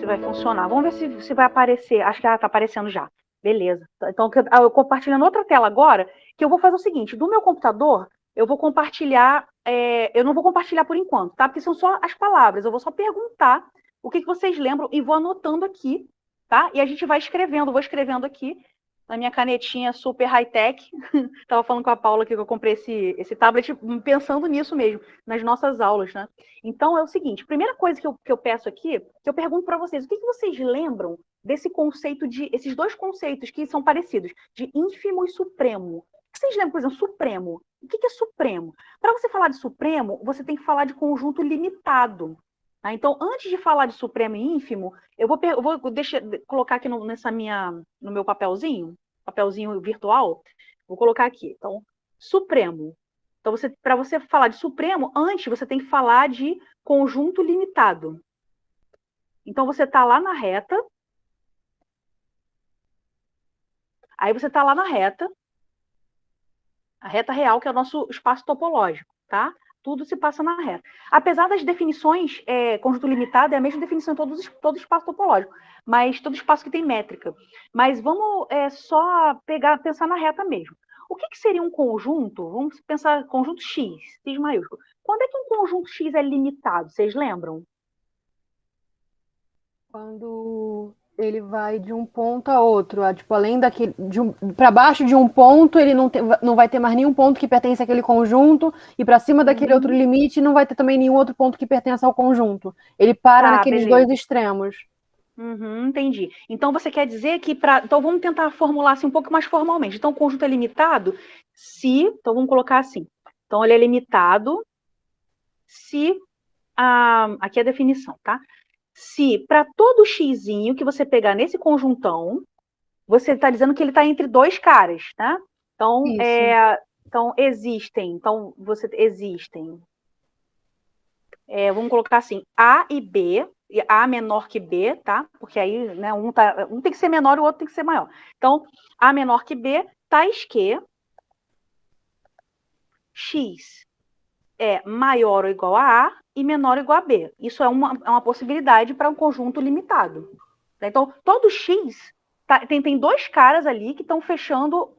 se vai funcionar. Vamos ver se vai aparecer. Acho que ela está aparecendo já. Beleza. Então, eu compartilhando outra tela agora, que eu vou fazer o seguinte, do meu computador, eu vou compartilhar, eu não vou compartilhar por enquanto, tá? Porque são só as palavras, eu vou só perguntar o que vocês lembram e vou anotando aqui, tá? E a gente vai escrevendo, vou escrevendo aqui na minha canetinha super high-tech. Estava falando com a Paula que eu comprei esse tablet pensando nisso mesmo, nas nossas aulas, né? Então é o seguinte, primeira coisa que eu peço aqui, que eu pergunto para vocês, o que vocês lembram desse conceito esses dois conceitos que são parecidos, de ínfimo e supremo? O que vocês lembram, por exemplo, supremo? O que é supremo? Para você falar de supremo, você tem que falar de conjunto limitado. Tá? Então, antes de falar de supremo e ínfimo, eu vou colocar aqui no meu papelzinho virtual, vou colocar aqui. Então, supremo. Então, para você falar de supremo, antes você tem que falar de conjunto limitado. Então, você está lá na reta. Aí você está lá na reta. A reta real, que é o nosso espaço topológico, tá? Tudo se passa na reta. Apesar das definições, conjunto limitado é a mesma definição em todo espaço topológico, mas todo espaço que tem métrica. Mas vamos só pensar na reta mesmo. O que seria um conjunto? Vamos pensar conjunto X, X maiúsculo. Quando é que um conjunto X é limitado? Vocês lembram? Quando ele vai de um ponto a outro, tipo, além daquele, para baixo de um ponto, ele não vai ter mais nenhum ponto que pertence àquele conjunto, e para cima daquele outro limite, não vai ter também nenhum outro ponto que pertença ao conjunto. Ele para naqueles dois extremos. Entendi. Então você quer dizer que então vamos tentar formular assim um pouco mais formalmente. Então o conjunto é limitado então vamos colocar assim. Então ele é limitado se aqui é a definição, tá? Se para todo xzinho que você pegar nesse conjuntão, você está dizendo que ele está entre dois caras, tá? Então, existem, vamos colocar assim, A e B, A menor que B, tá? Porque aí, né, um tem que ser menor e o outro tem que ser maior. Então, A menor que B, tais que X é maior ou igual a A e menor ou igual a B. Isso é uma possibilidade para um conjunto limitado. Então, todo X tem dois caras ali que estão fechando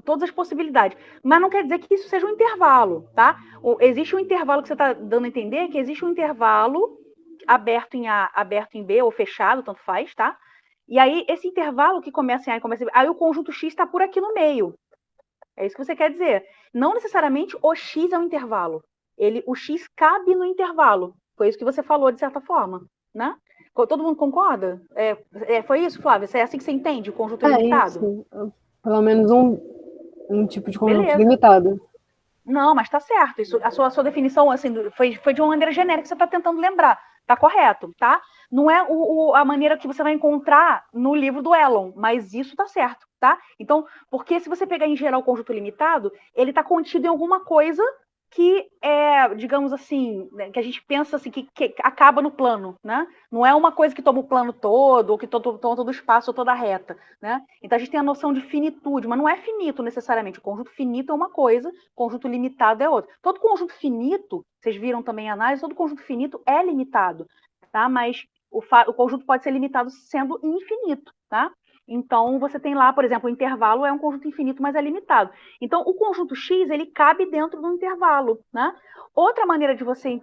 todas as possibilidades. Mas não quer dizer que isso seja um intervalo, tá? Existe um intervalo que você está dando a entender, que existe um intervalo aberto em A, aberto em B, ou fechado, tanto faz, tá? E aí, esse intervalo que começa em A e começa em B, aí o conjunto X está por aqui no meio. É isso que você quer dizer. Não necessariamente o X é um intervalo. O X cabe no intervalo. Foi isso que você falou, de certa forma, né? Todo mundo concorda? Foi isso, Flávia? É assim que você entende o conjunto limitado? Isso. Pelo menos um tipo de conjunto Beleza. limitado. Não, mas tá certo. Isso, a sua definição assim, foi de uma maneira genérica que você está tentando lembrar. Tá correto, tá? Não é a maneira que você vai encontrar no livro do Elon, mas isso tá certo, tá? Então, porque se você pegar em geral o conjunto limitado, ele tá contido em alguma coisa que é, digamos assim, né, que a gente pensa assim, que acaba no plano, né? Não é uma coisa que toma o plano todo, ou que toma todo o espaço, ou toda a reta, né? Então a gente tem a noção de finitude, mas não é finito necessariamente. O conjunto finito é uma coisa, o conjunto limitado é outra. Todo conjunto finito, vocês viram também a análise, todo conjunto finito é limitado, tá? Mas o conjunto pode ser limitado sendo infinito, tá? Então, você tem lá, por exemplo, o intervalo é um conjunto infinito, mas é limitado. Então, o conjunto X, ele cabe dentro do intervalo, né? Outra maneira de você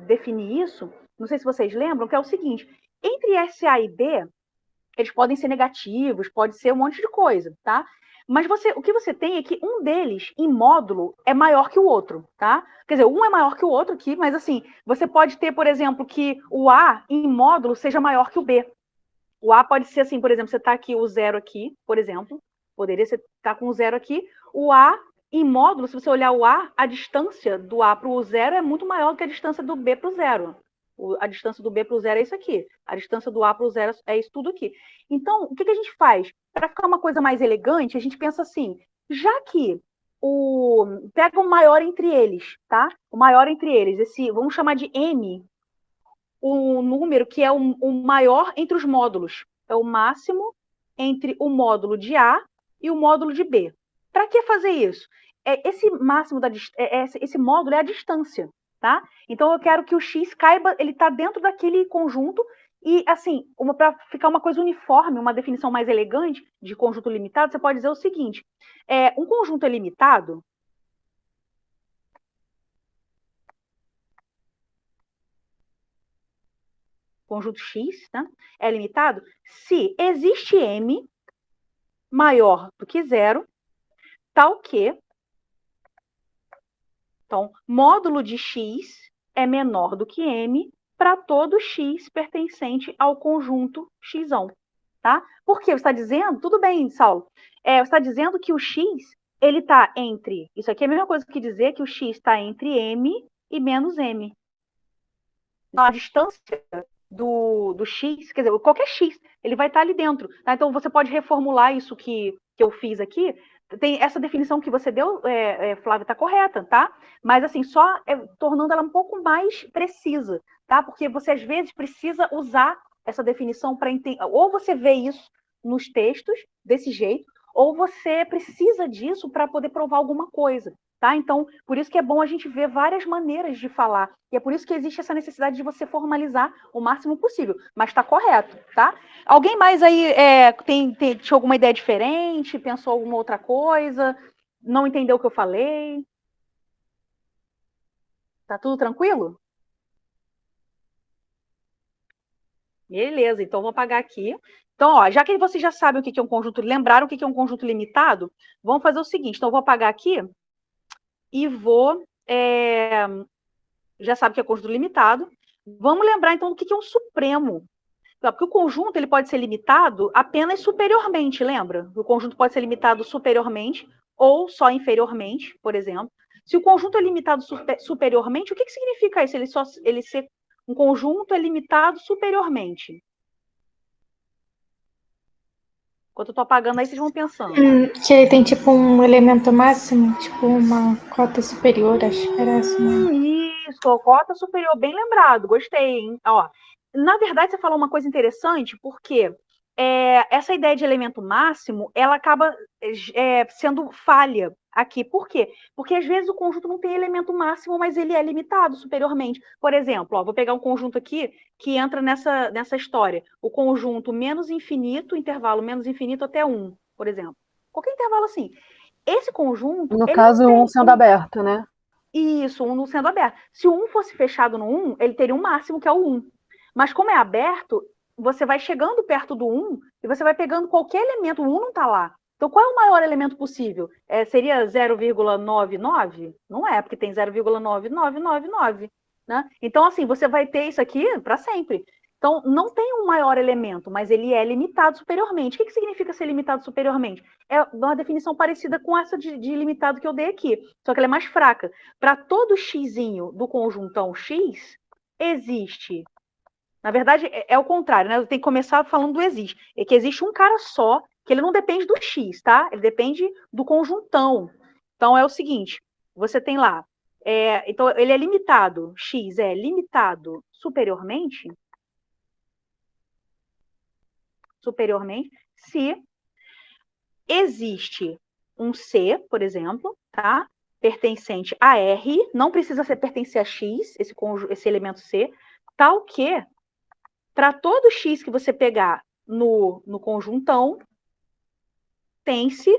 definir isso, não sei se vocês lembram, que é o seguinte, entre SA e B, eles podem ser negativos, pode ser um monte de coisa, tá? Mas o que você tem é que um deles, em módulo, é maior que o outro, tá? Quer dizer, um é maior que o outro aqui, mas assim, você pode ter, por exemplo, que o A em módulo seja maior que o B. O A pode ser assim, por exemplo, você está aqui, o zero aqui, por exemplo, poderia ser tá com o zero aqui, o A em módulo, se você olhar o A, a distância do A para o zero é muito maior do que a distância do B para o zero. A distância do B para o zero é isso aqui. A distância do A para o zero é isso tudo aqui. Então, o que a gente faz? Para ficar uma coisa mais elegante, a gente pensa assim, já que pega o maior entre eles, tá? O maior entre eles, vamos chamar de M, o número que é o maior entre os módulos. É o máximo entre o módulo de A e o módulo de B. Para que fazer isso? Esse máximo esse módulo é a distância, tá? Então eu quero que o X caiba, ele está dentro daquele conjunto E, assim, para ficar uma coisa uniforme, uma definição mais elegante de conjunto limitado, você pode dizer o seguinte: um conjunto é limitado. Conjunto X, né, é limitado se existe M maior do que zero, tal que, então, módulo de X é menor do que M para todo X pertencente ao conjunto X. Tá? Por quê? Você está dizendo, tudo bem, Saulo, você está dizendo que o X, ele está entre, isso aqui é a mesma coisa que dizer que o X está entre M e menos M. Então, a distância do X, quer dizer, qualquer X, ele vai estar ali dentro. Tá? Então, você pode reformular isso que eu fiz aqui. Tem essa definição que você deu, Flávia, está correta, tá? Mas, assim, só tornando ela um pouco mais precisa, tá? Porque você, às vezes, precisa usar essa definição para entender. Ou você vê isso nos textos, desse jeito, ou você precisa disso para poder provar alguma coisa. Tá? Então, por isso que é bom a gente ver várias maneiras de falar. E é por isso que existe essa necessidade de você formalizar o máximo possível. Mas está correto, tá? Alguém mais aí tinha alguma ideia diferente? Pensou alguma outra coisa? Não entendeu o que eu falei? Tá tudo tranquilo? Beleza, então vou apagar aqui. Então, ó, já que vocês já sabem o que é um conjunto, lembraram o que é um conjunto limitado, vamos fazer o seguinte. Então, eu vou apagar aqui e vou... já sabe que é conjunto limitado. Vamos lembrar, então, do que é um supremo. Porque o conjunto ele pode ser limitado apenas superiormente, lembra? O conjunto pode ser limitado superiormente ou só inferiormente, por exemplo. Se o conjunto é limitado superiormente, o que significa isso? Ele ser um conjunto é limitado superiormente. Enquanto eu estou apagando aí, vocês vão pensando. Que ele tem tipo um elemento máximo, tipo uma cota superior, acho que era assim. Isso, cota superior, bem lembrado, gostei, hein? Ó, na verdade, você falou uma coisa interessante, porque essa ideia de elemento máximo, ela acaba sendo falha aqui. Por quê? Porque às vezes o conjunto não tem elemento máximo, mas ele é limitado superiormente. Por exemplo, ó, vou pegar um conjunto aqui que entra nessa história. O conjunto menos infinito, intervalo menos infinito até 1, por exemplo. Qualquer intervalo assim. Esse conjunto... No caso, um sendo aberto, né? Isso, um não sendo aberto. Se o 1 fosse fechado no 1, ele teria um máximo, que é o 1. Mas como é aberto, você vai chegando perto do 1 e você vai pegando qualquer elemento. O 1 não está lá. Então, qual é o maior elemento possível? Seria 0,99? Não é, porque tem 0,9999. Né? Então, assim, você vai ter isso aqui para sempre. Então, não tem um maior elemento, mas ele é limitado superiormente. O que significa ser limitado superiormente? É uma definição parecida com essa de limitado que eu dei aqui, só que ela é mais fraca. Para todo xzinho do conjuntão X, existe... Na verdade, é o contrário, né? Eu tenho que começar falando do existe. É que existe um cara só, que ele não depende do X, tá? Ele depende do conjuntão. Então, é o seguinte, você tem lá... então, ele é limitado, X é limitado superiormente, se existe um C, por exemplo, tá? Pertencente a R, não precisa ser pertencer a X, esse elemento C, tal que, para todo X que você pegar no conjuntão, tem-se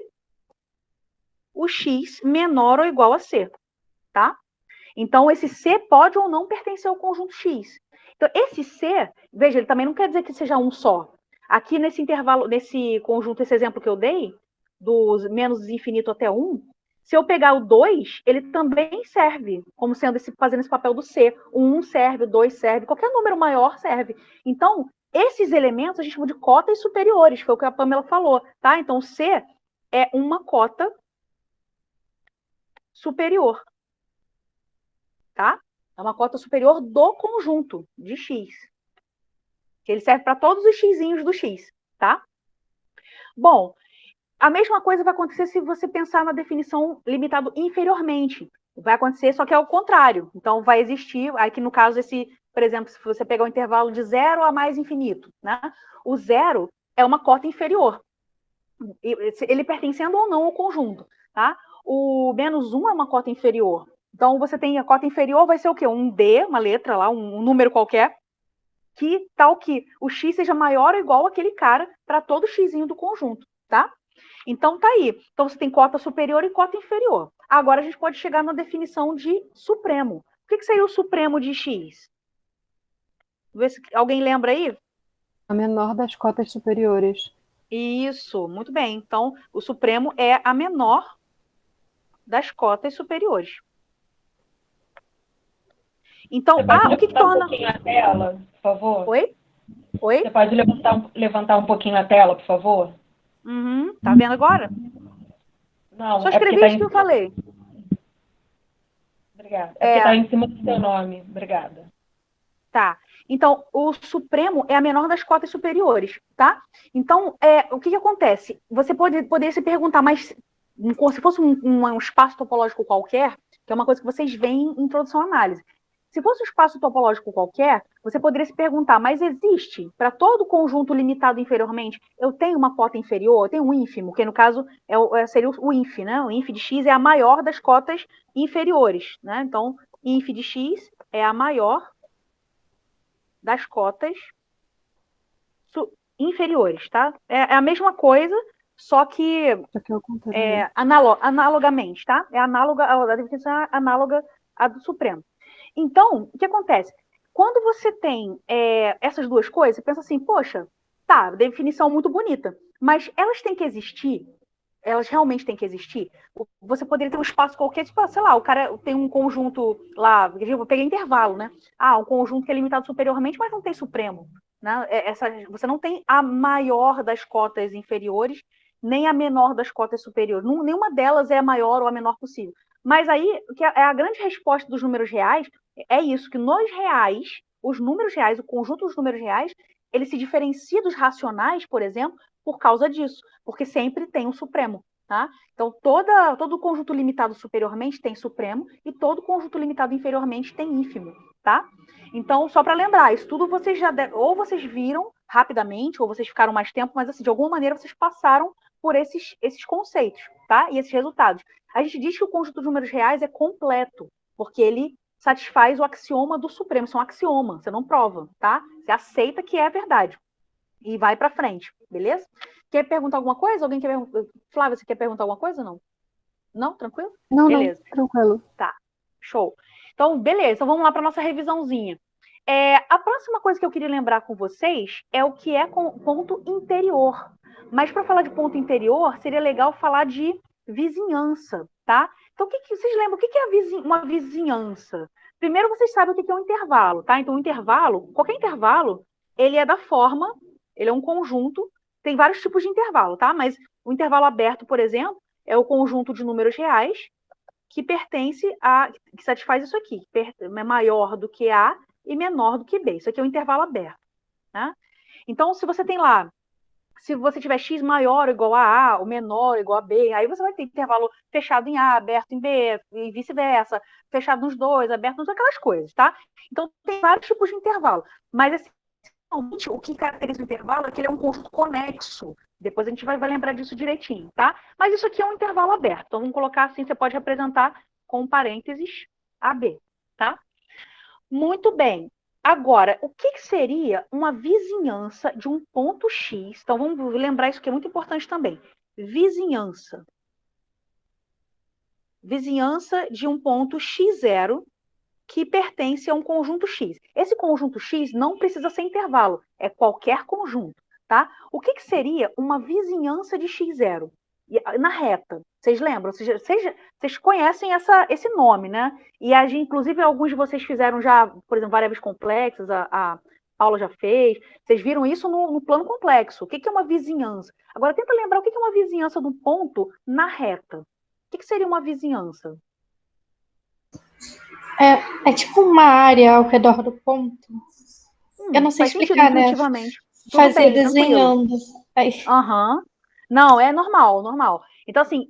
o X menor ou igual a C, tá? Então, esse C pode ou não pertencer ao conjunto X. Então, esse C, veja, ele também não quer dizer que seja um só. Aqui nesse intervalo, nesse conjunto, esse exemplo que eu dei, do menos infinito até 1, se eu pegar o 2, ele também serve, como sendo fazendo esse papel do C. O 1 serve, o 2 serve, qualquer número maior serve. Então, esses elementos a gente chama de cotas superiores, foi o que a Pamela falou, tá? Então, C é uma cota superior, tá? É uma cota superior do conjunto de X. Que ele serve para todos os xzinhos do X, tá? Bom, a mesma coisa vai acontecer se você pensar na definição limitado inferiormente. Vai acontecer, só que é o contrário. Então, vai existir, aqui no caso, por exemplo, se você pegar o intervalo de 0 a mais infinito, né? O 0 é uma cota inferior. Ele pertencendo ou não ao conjunto, tá? O menos 1 é uma cota inferior. Então, você tem a cota inferior, vai ser o quê? Um D, uma letra lá, um número qualquer, que tal que o x seja maior ou igual àquele cara para todo xzinho do conjunto, tá? Então tá aí. Então você tem cota superior e cota inferior. Agora a gente pode chegar na definição de supremo. O que seria o supremo de x? Vê se alguém lembra aí? A menor das cotas superiores. Isso, muito bem. Então, o supremo é a menor das cotas superiores. Então, Você pode o que levantar um torna... pouquinho a tela, por favor? Oi? Você pode levantar um pouquinho a tela, por favor? Tá vendo agora? Não, Só é porque escrevi tá isso que eu falei. Obrigada. É porque tá em cima do seu nome. Obrigada. Tá. Então, o supremo é a menor das cotas superiores, tá? Então, o que acontece? Você poderia se perguntar, mas se fosse um espaço topológico qualquer, que é uma coisa que vocês veem em introdução à análise. Se fosse um espaço topológico qualquer, você poderia se perguntar, mas existe, para todo conjunto limitado inferiormente, eu tenho uma cota inferior, eu tenho um ínfimo, que no caso seria o ínf, né? O ínf de x é a maior das cotas inferiores, né? Então, ínf de x é a maior das cotas inferiores, tá? É a mesma coisa, só que analogamente, tá? É análoga, a definição é análoga à do Supremo. Então, o que acontece? Quando você tem essas duas coisas, você pensa assim, poxa, tá, definição muito bonita, mas elas têm que existir? Elas realmente têm que existir? Você poderia ter um espaço qualquer, tipo, sei lá, o cara tem um conjunto lá, eu peguei intervalo, né? Um conjunto que é limitado superiormente, mas não tem supremo. Né? Você não tem a maior das cotas inferiores, nem a menor das cotas superiores. Nenhuma delas é a maior ou a menor possível. Mas aí, que é a grande resposta dos números reais, é isso, que nos reais, os números reais, o conjunto dos números reais, ele se diferencia dos racionais, por exemplo, por causa disso, porque sempre tem um supremo, tá? Então, todo conjunto limitado superiormente tem supremo e todo conjunto limitado inferiormente tem ínfimo, tá? Então, só para lembrar, isso tudo vocês ou vocês viram rapidamente, ou vocês ficaram mais tempo, mas assim, de alguma maneira vocês passaram por esses conceitos, tá? E esses resultados. A gente diz que o conjunto de números reais é completo, porque ele satisfaz o axioma do supremo, isso é um axioma, você não prova, tá? Você aceita que é a verdade e vai para frente, beleza? Quer perguntar alguma coisa? Alguém quer perguntar? Flávia, você quer perguntar alguma coisa ou não? Não? Tranquilo? Não, beleza. Não, tranquilo. Tá, show. Então, beleza, então vamos lá para nossa revisãozinha. A próxima coisa que eu queria lembrar com vocês é o que é ponto interior. Mas para falar de ponto interior, seria legal falar de vizinhança, tá? Então, vocês lembram? O que é uma vizinhança? Primeiro, vocês sabem o que é um intervalo, tá? Então, um intervalo, qualquer intervalo, ele é da forma, ele é um conjunto, tem vários tipos de intervalo, tá? Mas o intervalo aberto, por exemplo, é o conjunto de números reais que que satisfaz isso aqui, é maior do que A e menor do que B. Isso aqui é um intervalo aberto. Né? Então, se você tem lá, se você tiver x maior ou igual a A, ou menor ou igual a B, aí você vai ter intervalo fechado em A, aberto em B, e vice-versa, fechado nos dois, aberto nos aquelas coisas, tá? Então, tem vários tipos de intervalo. Mas, assim, o que caracteriza o intervalo é que ele é um conjunto conexo. Depois a gente vai lembrar disso direitinho, tá? Mas isso aqui é um intervalo aberto. Então, vamos colocar assim, você pode representar com parênteses AB, tá? Muito bem. Agora, o que seria uma vizinhança de um ponto X? Então, vamos lembrar isso que é muito importante também. Vizinhança. Vizinhança de um ponto x0 que pertence a um conjunto X. Esse conjunto X não precisa ser intervalo, é qualquer conjunto, tá? O que seria uma vizinhança de x0? Na reta, vocês lembram? Vocês conhecem esse nome, né? E inclusive, alguns de vocês fizeram já, por exemplo, variáveis complexas, a Paula já fez. Vocês viram isso no plano complexo. O que é uma vizinhança? Agora, tenta lembrar o que é uma vizinhança de um ponto na reta. O que seria uma vizinhança? É tipo uma área ao redor do ponto. Eu não sei faz sentido explicar, né? intuitivamente. Tudo Fazia bem, desenhando. Aham. Não, é normal, normal. Então, assim,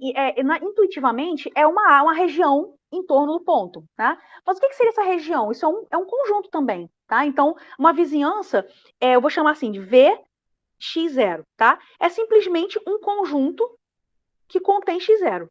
intuitivamente, é uma região em torno do ponto, tá? Mas o que seria essa região? Isso é um conjunto também, tá? Então, uma vizinhança, eu vou chamar assim de VX0, tá? É simplesmente um conjunto que contém x0.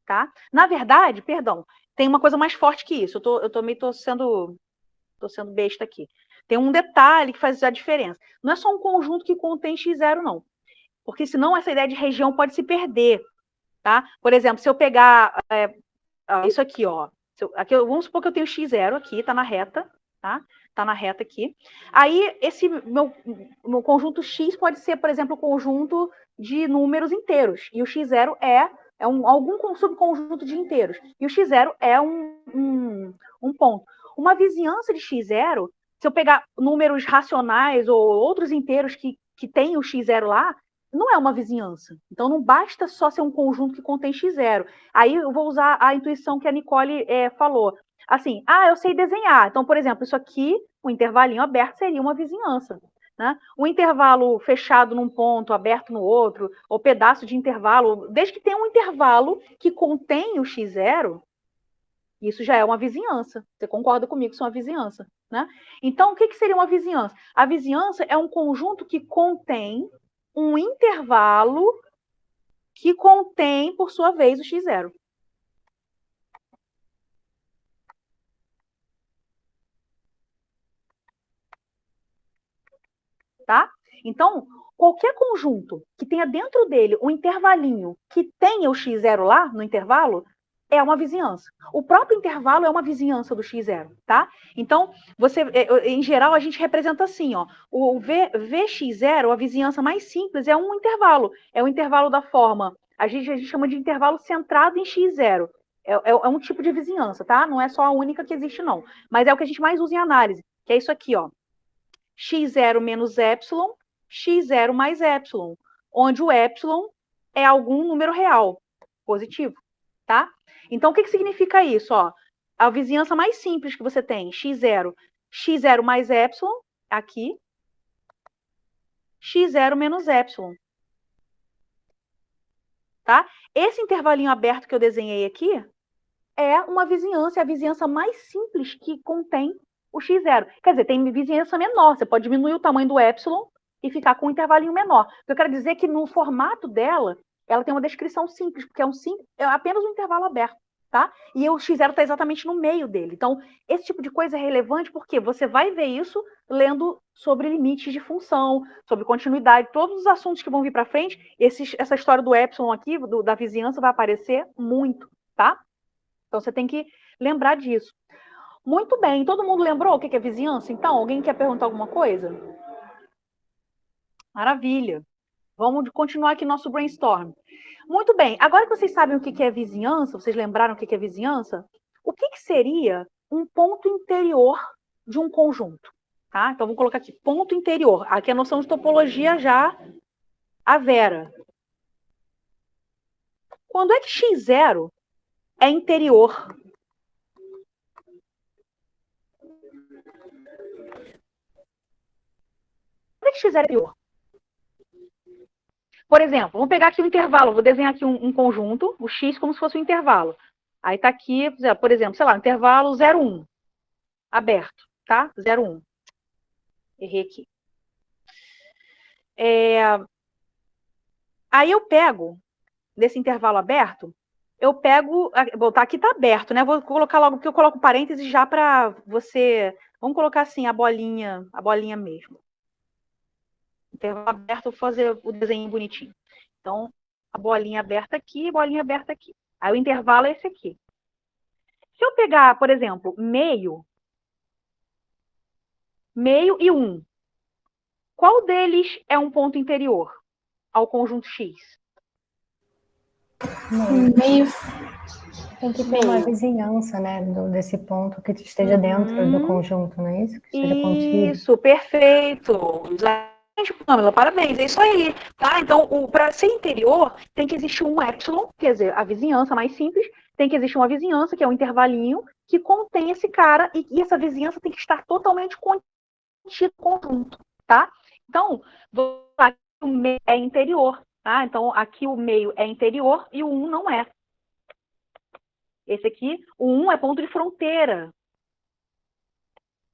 tá? Na verdade, perdão, tem uma coisa mais forte que isso. Eu tô sendo besta aqui. Tem um detalhe que faz a diferença. Não é só um conjunto que contém x0, não. Porque senão essa ideia de região pode se perder, tá? Por exemplo, se eu pegar isso aqui, ó. Vamos supor que eu tenho x0 aqui, tá na reta, tá? Tá na reta aqui. Aí, esse meu conjunto x pode ser, por exemplo, o conjunto de números inteiros. E o x0 é algum subconjunto de inteiros. E o x0 é um ponto. Uma vizinhança de x0, se eu pegar números racionais ou outros inteiros que tem o x0 lá, não é uma vizinhança. Então, não basta só ser um conjunto que contém x0. Aí eu vou usar a intuição que a Nicole falou. Assim, eu sei desenhar. Então, por exemplo, isso aqui, um intervalinho aberto seria uma vizinhança. Né? Um intervalo fechado num ponto, aberto no outro, ou pedaço de intervalo, desde que tenha um intervalo que contém o x0, isso já é uma vizinhança. Você concorda comigo que isso é uma vizinhança, né? Então, o que seria uma vizinhança? A vizinhança é um conjunto que contém um intervalo que contém, por sua vez, o x0. Tá? Então, qualquer conjunto que tenha dentro dele um intervalinho que tenha o x0 lá no intervalo, é uma vizinhança. O próprio intervalo é uma vizinhança do x0, tá? Então, em geral, a gente representa assim, ó, o Vx0, a vizinhança mais simples, é um intervalo. É um intervalo da forma, a gente chama de intervalo centrado em x0. É um tipo de vizinhança, tá? Não é só a única que existe, não. Mas é o que a gente mais usa em análise, que é isso aqui, ó. x0 menos epsilon, x0 mais epsilon, onde o epsilon é algum número real, positivo, tá? Então, o que significa isso? Ó, a vizinhança mais simples que você tem, x0 mais epsilon, aqui, x0 menos epsilon. Tá? Esse intervalinho aberto que eu desenhei aqui é uma vizinhança, é a vizinhança mais simples que contém o x0. Quer dizer, tem vizinhança menor, você pode diminuir o tamanho do epsilon e ficar com um intervalinho menor. Eu quero dizer que no formato dela, ela tem uma descrição simples, porque é apenas um intervalo aberto, tá? E o x0 está exatamente no meio dele. Então, esse tipo de coisa é relevante porque você vai ver isso lendo sobre limites de função, sobre continuidade, todos os assuntos que vão vir para frente, essa história do epsilon aqui, da vizinhança, vai aparecer muito, tá? Então, você tem que lembrar disso. Muito bem. Todo mundo lembrou o que é vizinhança? Então, alguém quer perguntar alguma coisa? Maravilha. Vamos continuar aqui nosso brainstorm. Muito bem. Agora que vocês sabem o que é vizinhança, vocês lembraram o que é vizinhança, o que seria um ponto interior de um conjunto? Tá? Então, vamos colocar aqui, ponto interior. Aqui a noção de topologia já a Vera. Quando é que x0 é interior? Quando é que x0 é interior? Por exemplo, vamos pegar aqui um intervalo, vou desenhar aqui um conjunto, o x como se fosse um intervalo. Aí está aqui, por exemplo, sei lá, intervalo 0, 1, aberto, tá? 0, 1. Errei aqui. Aí eu pego, desse intervalo aberto, bom, tá, aqui tá aberto, né? Vou colocar logo, porque eu coloco parênteses já para você, vamos colocar assim, a bolinha mesmo. Intervalo aberto, vou fazer o desenho bonitinho. Então, a bolinha aberta aqui, bolinha aberta aqui. Aí o intervalo é esse aqui. Se eu pegar, por exemplo, meio e 1, qual deles é um ponto interior ao conjunto X? Meio. Tem que ter uma vizinhança, né, desse ponto que esteja dentro do conjunto, não é isso? Que esteja contido. Isso, perfeito. Pamela, parabéns, é isso aí, tá? Então, para ser interior, tem que existir um epsilon, quer dizer, a vizinhança mais simples, tem que existir uma vizinhança, que é um intervalinho, que contém esse cara, e essa vizinhança tem que estar totalmente contida no conjunto, tá? Então, aqui o meio é interior, tá? Então, aqui o meio é interior e o 1 não é. Esse aqui, o 1 é ponto de fronteira.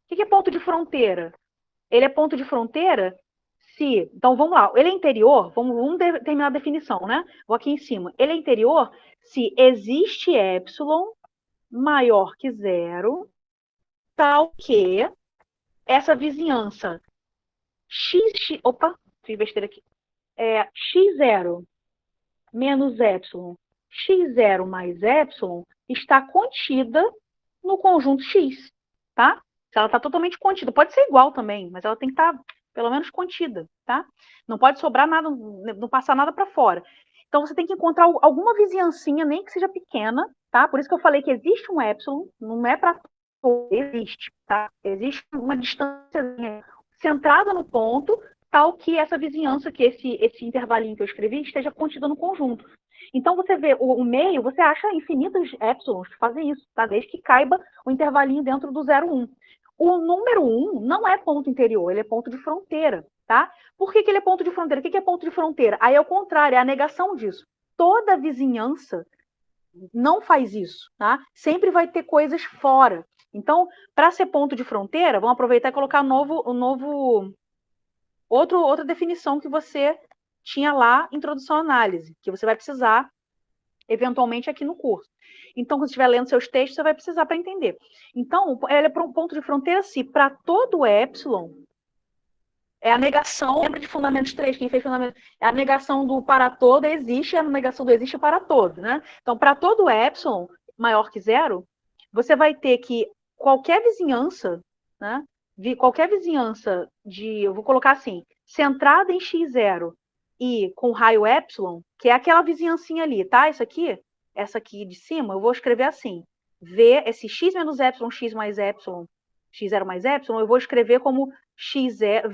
O que é ponto de fronteira? Ele é ponto de fronteira Então, vamos lá. Ele é interior, vamos terminar a definição, né? Vou aqui em cima. Ele é interior se existe epsilon maior que zero, tal que essa vizinhança opa, fiz besteira aqui. X0 menos epsilon, x0 mais epsilon está contida no conjunto X, tá? Se ela está totalmente contida, pode ser igual também, mas ela tem que estar pelo menos contida, tá? Não pode sobrar nada, não passar nada para fora. Então você tem que encontrar alguma vizinhancinha, nem que seja pequena, tá? Por isso que eu falei que existe um epsilon, não é para existe, tá? Existe uma distância centrada no ponto, tal que essa vizinhança, que esse intervalinho que eu escrevi, esteja contida no conjunto. Então, você vê o meio, você acha infinitos épsilons que fazem isso, tá? Desde que caiba o intervalinho dentro do 0, 1. O número 1 não é ponto interior, ele é ponto de fronteira, tá? Por que ele é ponto de fronteira? O que é ponto de fronteira? Aí é o contrário, é a negação disso. Toda vizinhança não faz isso, tá? Sempre vai ter coisas fora. Então, para ser ponto de fronteira, vamos aproveitar e colocar outra definição que você tinha lá, introdução à análise, que você vai precisar, eventualmente, aqui no curso. Então, quando você estiver lendo seus textos, você vai precisar para entender. Então, ele é para um ponto de fronteira se para todo epsilon, é a negação, lembra de Fundamentos 3, quem fez Fundamentos, é a negação do para todo existe, a negação do existe para todo, né? Então, para todo epsilon maior que zero, você vai ter que qualquer vizinhança, né? Qualquer vizinhança eu vou colocar assim, centrada em x0 e com raio epsilon, que é aquela vizinhancinha ali, tá? Essa aqui de cima, eu vou escrever assim, esse x menos epsilon, x mais epsilon, x0 mais epsilon, eu vou escrever como vx0,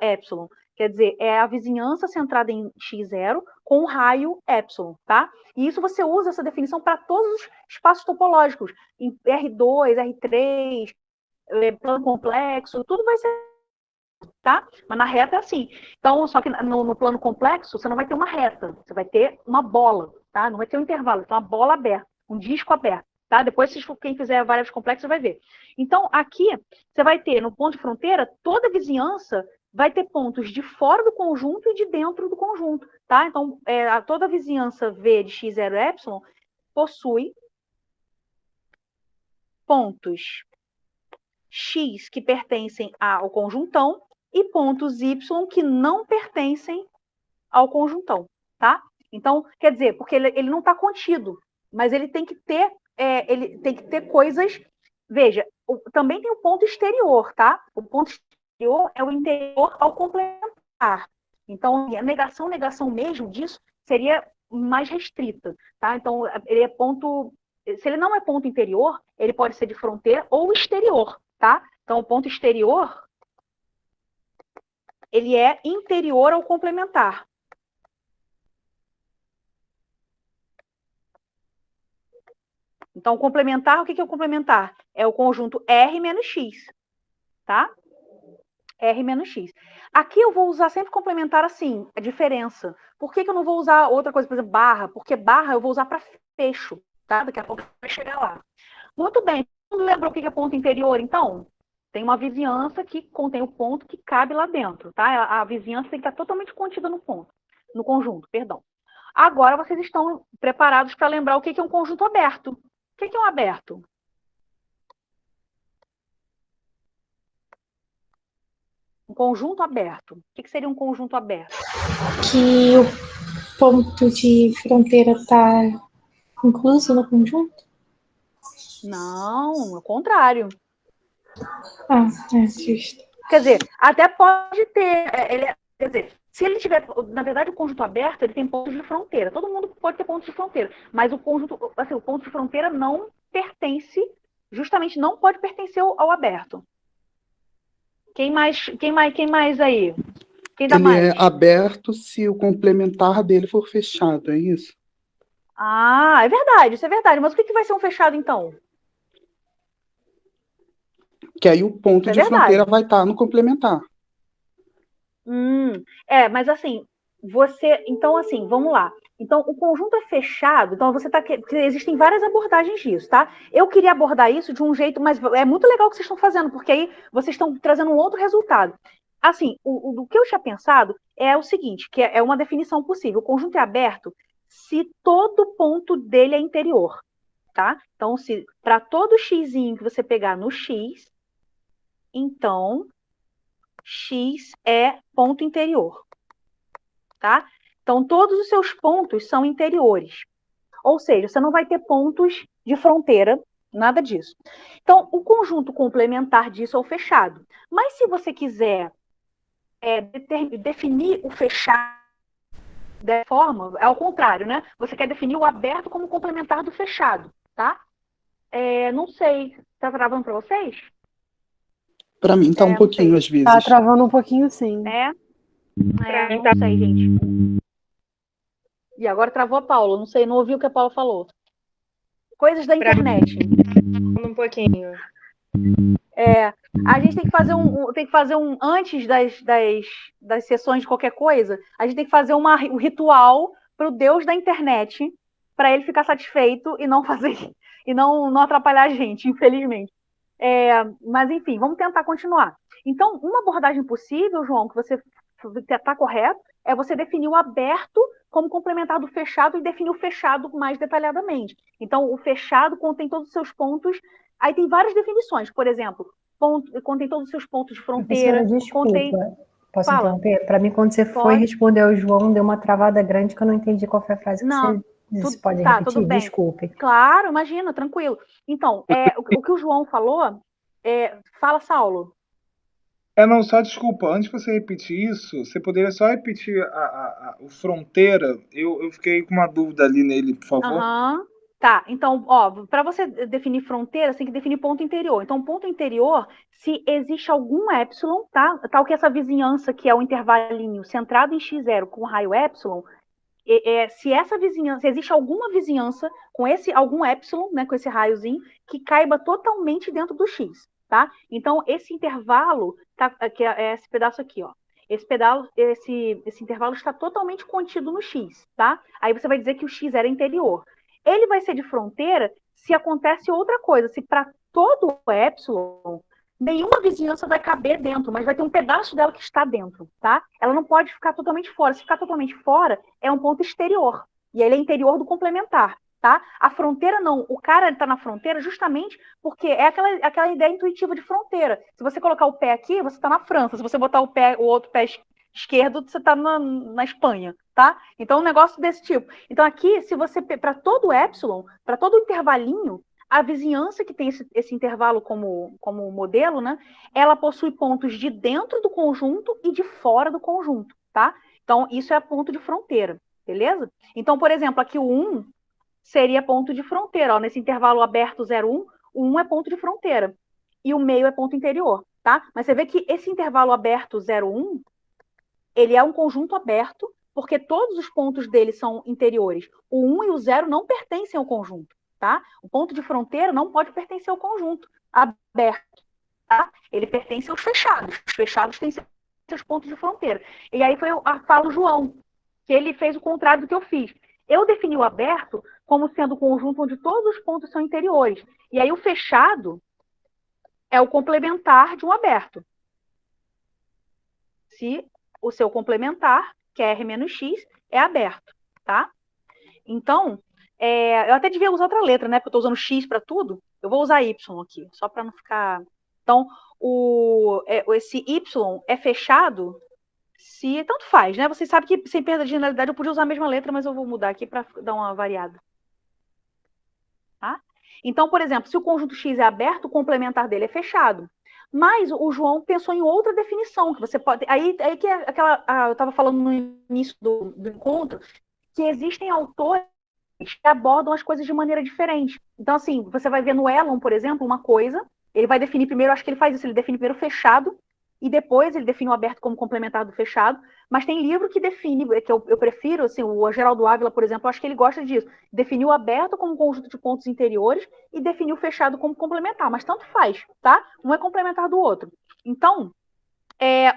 epsilon. Quer dizer, é a vizinhança centrada em x0 com raio epsilon, tá? E isso você usa essa definição para todos os espaços topológicos, em R2, R3, plano complexo, tudo vai ser, tá? Mas na reta é assim. Então, só que no plano complexo, você não vai ter uma reta, você vai ter uma bola, tá? Não vai ter um intervalo, vai ter uma bola aberta, um disco aberto, tá? Depois, quem fizer variáveis complexas vai ver. Então, aqui, você vai ter, no ponto de fronteira, toda vizinhança vai ter pontos de fora do conjunto e de dentro do conjunto, tá? Então, toda vizinhança V de x0 epsilon possui pontos x que pertencem ao conjuntão e pontos y que não pertencem ao conjuntão, tá? Então, quer dizer, porque ele não está contido, mas ele tem que ter coisas. Veja, também tem o ponto exterior, tá? O ponto exterior é o interior ao complementar. Então, a negação mesmo disso seria mais restrita, tá? Então, ele é ponto. Se ele não é ponto interior, ele pode ser de fronteira ou exterior, tá? Então, o ponto exterior, ele é interior ao complementar. Então, o complementar, o que é o complementar? É o conjunto R menos X, tá? R menos X. Aqui eu vou usar sempre complementar assim, a diferença. Por que eu não vou usar outra coisa, por exemplo, barra? Porque barra eu vou usar para fecho, tá? Daqui a pouco vai chegar lá. Muito bem. Lembra o que é ponto interior, então? Tem uma vizinhança que contém o ponto que cabe lá dentro, tá? A vizinhança tem que estar totalmente contida no conjunto, perdão. Agora vocês estão preparados para lembrar o que é um conjunto aberto. O que é um aberto? Um conjunto aberto. O que seria um conjunto aberto? Que o ponto de fronteira está incluso no conjunto? Não, é o contrário. Ah, justo. Quer dizer, até pode ter. Quer dizer, se ele tiver. Na verdade, o conjunto aberto ele tem pontos de fronteira. Todo mundo pode ter pontos de fronteira. Mas o conjunto, assim, o ponto de fronteira não pertence, justamente não pode pertencer ao aberto. Quem mais aí? Quem dá mais? Ele é aberto se o complementar dele for fechado, é isso? Ah, é verdade, isso é verdade. Mas o que vai ser um fechado, então? Que aí o ponto de fronteira vai estar no complementar. Mas assim, então assim, vamos lá. Então, o conjunto é fechado, então porque existem várias abordagens disso, tá? Eu queria abordar isso de um jeito, mas é muito legal o que vocês estão fazendo, porque aí vocês estão trazendo um outro resultado. assim, o que eu tinha pensado é o seguinte, que é uma definição possível. O conjunto é aberto se todo ponto dele é interior, tá? Então, se para todo xzinho que você pegar no x, então x é ponto interior, tá? Então, todos os seus pontos são interiores. Ou seja, você não vai ter pontos de fronteira, nada disso. Então, o conjunto complementar disso é o fechado. Mas se você quiser definir o fechado da forma, é ao contrário, né? Você quer definir o aberto como complementar do fechado, tá? Não sei, tá travando para vocês? Para mim tá um Não pouquinho sei. às vezes. Tá travando um pouquinho, sim. Não sei, gente. E agora travou a Paula, não sei, não ouvi o que a Paula falou. Coisas da internet. Um pouquinho. A gente tem que fazer um antes das sessões de qualquer coisa, a gente tem que fazer um ritual para o Deus da internet, para ele ficar satisfeito e não fazer e não atrapalhar a gente, infelizmente. Mas enfim, vamos tentar continuar. Então, uma abordagem possível, João, que você está correto, é você definir o aberto como complementar do fechado e definir o fechado mais detalhadamente. Então, o fechado contém todos os seus pontos. Aí tem várias definições, por exemplo, contém todos os seus pontos de fronteira. Professora, desculpa. Posso Fala. interromper? Para mim, quando você foi Pode. responder ao João, deu uma travada grande que eu não entendi qual foi a frase que Não, você disse. tudo- Pode tá, repetir? tudo bem. Desculpe. Claro, imagina, tranquilo. Então, o que o João falou, fala, Saulo. Não, só desculpa, antes de você repetir isso, você poderia só repetir o fronteira? Eu fiquei com uma dúvida ali nele, por favor. Aham. Tá, então, ó, para você definir fronteira, você tem que definir ponto interior. Então, ponto interior, se existe algum epsilon, tá? Tal que essa vizinhança, que é o intervalinho centrado em x0 com raio epsilon, se essa vizinhança, se existe alguma vizinhança com algum epsilon, né, com esse raiozinho, que caiba totalmente dentro do x, tá? Então, esse intervalo, que é esse pedaço aqui, ó. Esse intervalo está totalmente contido no x, tá? Aí você vai dizer que o x era interior. Ele vai ser de fronteira se acontece outra coisa, se para todo o epsilon, nenhuma vizinhança vai caber dentro, mas vai ter um pedaço dela que está dentro, tá? Ela não pode ficar totalmente fora. Se ficar totalmente fora, é um ponto exterior. E ele é interior do complementar, tá? A fronteira não. O cara está na fronteira justamente porque é aquela ideia intuitiva de fronteira. Se você colocar o pé aqui, você está na França. Se você botar o outro pé esquerdo, você está na Espanha, tá? Então, um negócio desse tipo. Então, aqui, se você, para todo epsilon, para todo intervalinho, a vizinhança que tem esse intervalo como modelo, né? Ela possui pontos de dentro do conjunto e de fora do conjunto, tá? Então, isso é ponto de fronteira, beleza? Então, por exemplo, aqui o 1 seria ponto de fronteira, ó, nesse intervalo aberto 0,1, o 1 é ponto de fronteira e o meio é ponto interior, tá? Mas você vê que esse intervalo aberto 0,1, ele é um conjunto aberto, porque todos os pontos dele são interiores. O 1 e o 0 não pertencem ao conjunto, tá? O ponto de fronteira não pode pertencer ao conjunto aberto, tá? Ele pertence aos fechados. Os fechados têm seus pontos de fronteira. E aí foi a fala do João, que ele fez o contrário do que eu fiz. Eu defini o aberto como sendo o conjunto onde todos os pontos são interiores. E aí o fechado é o complementar de um aberto. Se o seu complementar, que é R menos X, é aberto, tá? Então, eu até devia usar outra letra, né? Porque eu estou usando X para tudo. Eu vou usar Y aqui, só para não ficar... Então, esse Y é fechado se... Tanto faz, né? Vocês sabem que, sem perda de generalidade, eu podia usar a mesma letra, mas eu vou mudar aqui para dar uma variada. Tá? Então, por exemplo, se o conjunto X é aberto, o complementar dele é fechado. Mas o João pensou em outra definição, que você pode... Aí que é eu estava falando no início do encontro, que existem autores que abordam as coisas de maneira diferente. Então, assim, você vai ver no Elon, por exemplo, uma coisa, ele vai definir primeiro, acho que ele faz isso, ele define primeiro o fechado, e depois ele define o aberto como complementar do fechado, mas tem livro que define, que eu prefiro, assim, o Geraldo Ávila, por exemplo, eu acho que ele gosta disso, definir o aberto como um conjunto de pontos interiores e definir o fechado como complementar, mas tanto faz, tá? Um é complementar do outro. Então,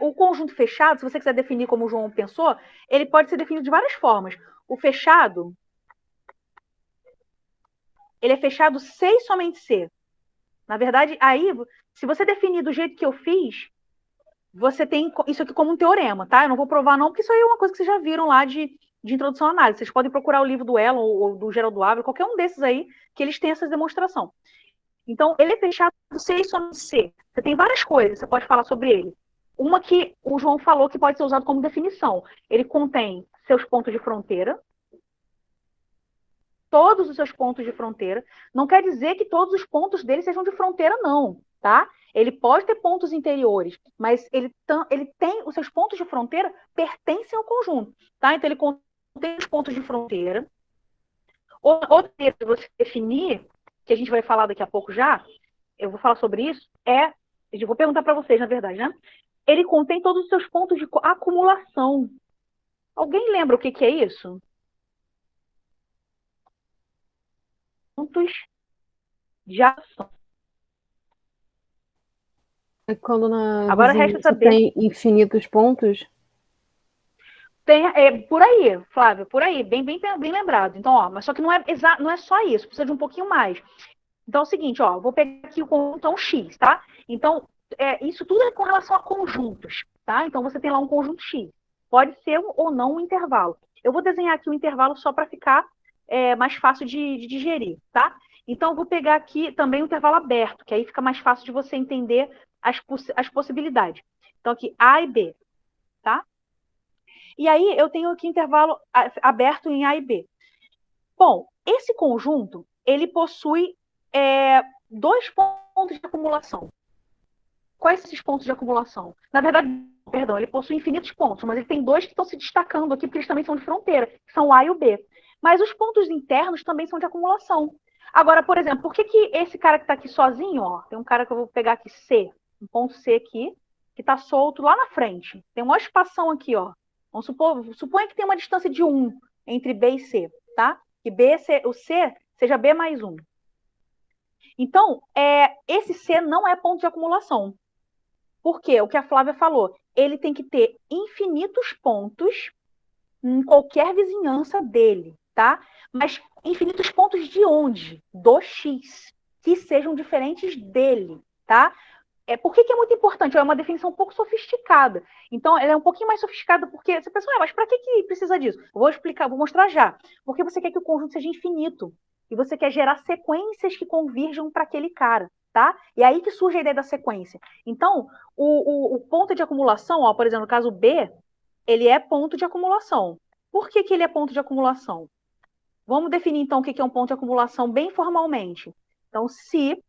o conjunto fechado, se você quiser definir como o João pensou, ele pode ser definido de várias formas. O fechado, ele é fechado C e somente C. Na verdade, aí, se você definir do jeito que eu fiz, você tem isso aqui como um teorema, tá? Eu não vou provar não, porque isso aí é uma coisa que vocês já viram lá de introdução à análise. Vocês podem procurar o livro do Elon ou do Geraldo Ávila, qualquer um desses aí, que eles têm essa demonstração. Então, ele é fechado C e somente C. Você tem várias coisas, você pode falar sobre ele. Uma que o João falou que pode ser usado como definição. Ele contém seus pontos de fronteira, todos os seus pontos de fronteira. Não quer dizer que todos os pontos dele sejam de fronteira, não, tá? Ele pode ter pontos interiores, mas ele tem os seus pontos de fronteira pertencem ao conjunto, tá? Então, ele contém os pontos de fronteira. Outra maneira de você definir, que a gente vai falar daqui a pouco já, eu vou falar sobre isso, eu vou perguntar para vocês, na verdade, né? Ele contém todos os seus pontos de acumulação. Alguém lembra o que é isso? Pontos de ação. É quando na Agora vizinhança resta saber. tem infinitos pontos. Por aí, Flávia, por aí, bem lembrado. Então, ó, mas só que não é só isso, precisa de um pouquinho mais. Então é o seguinte, ó, vou pegar aqui o conjunto X, tá? Então, isso tudo é com relação a conjuntos, tá? Então você tem lá um conjunto X. Pode ser ou não um intervalo. Eu vou desenhar aqui um intervalo só para ficar mais fácil de digerir, tá? Então eu vou pegar aqui também um intervalo aberto, que aí fica mais fácil de você entender as possibilidades. Então aqui A e B, tá? E aí eu tenho aqui intervalo aberto em A e B. Bom, esse conjunto, ele possui 2 pontos de acumulação. Quais são esses pontos de acumulação? Na verdade, ele possui infinitos pontos, mas ele tem 2 que estão se destacando aqui, porque eles também são de fronteira, que são o A e o B. Mas os pontos internos também são de acumulação. Agora, por exemplo, por que esse cara que está aqui sozinho, ó, tem um cara que eu vou pegar aqui, C, um ponto C aqui, que está solto lá na frente. Tem uma espação aqui, ó. Suponha que tem uma distância de 1 entre B e C, tá? Que o C seja B mais 1. Então, esse C não é ponto de acumulação. Por quê? O que a Flávia falou, ele tem que ter infinitos pontos em qualquer vizinhança dele, tá? Mas infinitos pontos de onde? Do X, que sejam diferentes dele, tá? Por que é muito importante? É uma definição um pouco sofisticada. Então, ela é um pouquinho mais sofisticada porque você pensa, mas para que precisa disso? Eu vou explicar, vou mostrar já. Porque você quer que o conjunto seja infinito. E você quer gerar sequências que convirjam para aquele cara, tá? E aí que surge a ideia da sequência. Então, o ponto de acumulação, ó, por exemplo, no caso B, ele é ponto de acumulação. Por que ele é ponto de acumulação? Vamos definir, então, o que é um ponto de acumulação bem formalmente. Então, se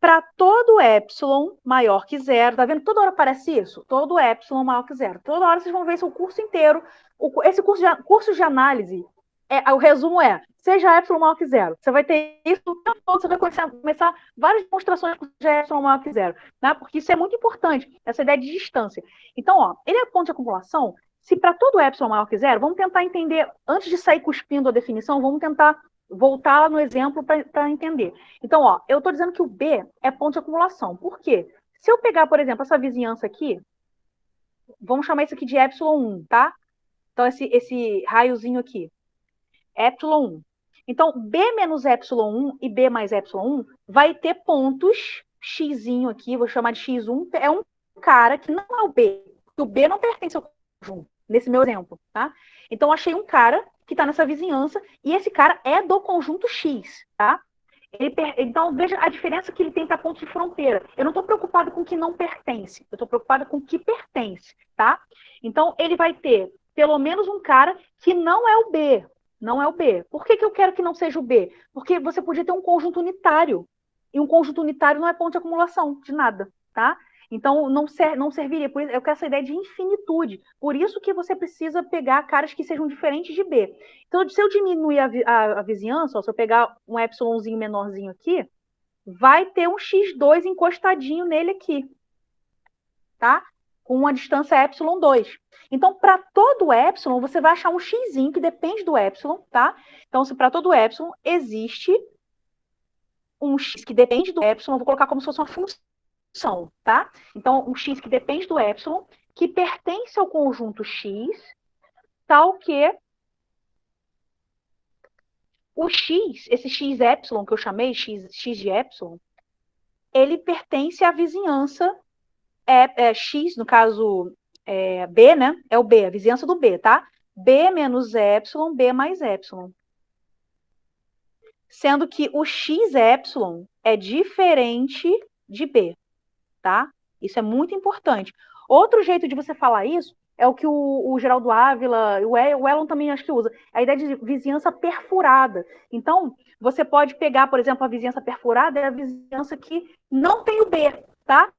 para todo epsilon maior que zero, tá vendo? Toda hora aparece isso. Todo epsilon maior que zero. Toda hora vocês vão ver isso o curso inteiro. Esse curso de análise, o resumo seja epsilon maior que zero. Você vai ter isso o tempo todo, você vai começar várias demonstrações de epsilon maior que zero, né? Porque isso é muito importante, essa ideia de distância. Então, ó, ele é ponto de acumulação. Se para todo epsilon maior que zero, vamos tentar entender, antes de sair cuspindo a definição, vamos tentar voltar lá no exemplo para entender. Então, ó, eu estou dizendo que o B é ponto de acumulação. Por quê? Se eu pegar, por exemplo, essa vizinhança aqui, vamos chamar isso aqui de epsilon 1, tá? Então, esse raiozinho aqui, epsilon 1. Então, B menos epsilon 1 e B mais epsilon 1 vai ter pontos xzinho aqui, vou chamar de x1, é um cara que não é o B, porque o B não pertence ao conjunto, nesse meu exemplo, tá? Então, eu achei um cara que está nessa vizinhança, e esse cara é do conjunto X, tá? Então, veja a diferença que ele tem para ponto de fronteira. Eu não estou preocupada com o que não pertence, eu estou preocupada com o que pertence, tá? Então, ele vai ter pelo menos um cara que não é o B. Não é o B. Por que eu quero que não seja o B? Porque você podia ter um conjunto unitário, e um conjunto unitário não é ponto de acumulação de nada, tá? Então, não serviria. Por isso, eu quero essa ideia de infinitude. Por isso que você precisa pegar caras que sejam diferentes de B. Então, se eu diminuir a vizinhança, ó, se eu pegar um epsilonzinho menorzinho aqui, vai ter um x2 encostadinho nele aqui. Tá? Com uma distância epsilon 2. Então, para todo epsilon, você vai achar um xzinho que depende do epsilon, tá? Então, se para todo epsilon existe um x que depende do epsilon, eu vou colocar como se fosse uma função, tá? Então, um x que depende do epsilon, que pertence ao conjunto x, tal que o x, esse x epsilon que eu chamei, x de epsilon, ele pertence à vizinhança X, no caso, B, né? É o B, a vizinhança do B, tá? B menos epsilon, B mais epsilon. Sendo que o XY é diferente de B, tá? Isso é muito importante. Outro jeito de você falar isso é o que o Geraldo Ávila, o Elon também acho que usa, a ideia de vizinhança perfurada. Então, você pode pegar, por exemplo, a vizinhança perfurada é a vizinhança que não tem o B, tá?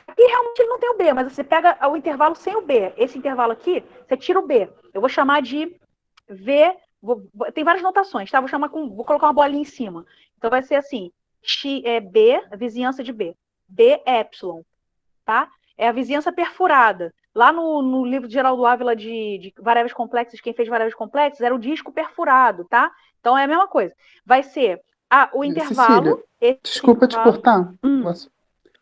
Aqui realmente ele não tem o B, mas você pega o intervalo sem o B. Esse intervalo aqui, você tira o B. Eu vou chamar de V, tem várias notações, tá? Vou colocar uma bolinha em cima. Então vai ser assim, B, a vizinhança de B. B epsilon, tá? É a vizinhança perfurada. Lá no livro de Geraldo Ávila de variáveis complexas, quem fez variáveis complexas era o disco perfurado, tá? Então é a mesma coisa. Vai ser o intervalo... Cecília, desculpa te cortar.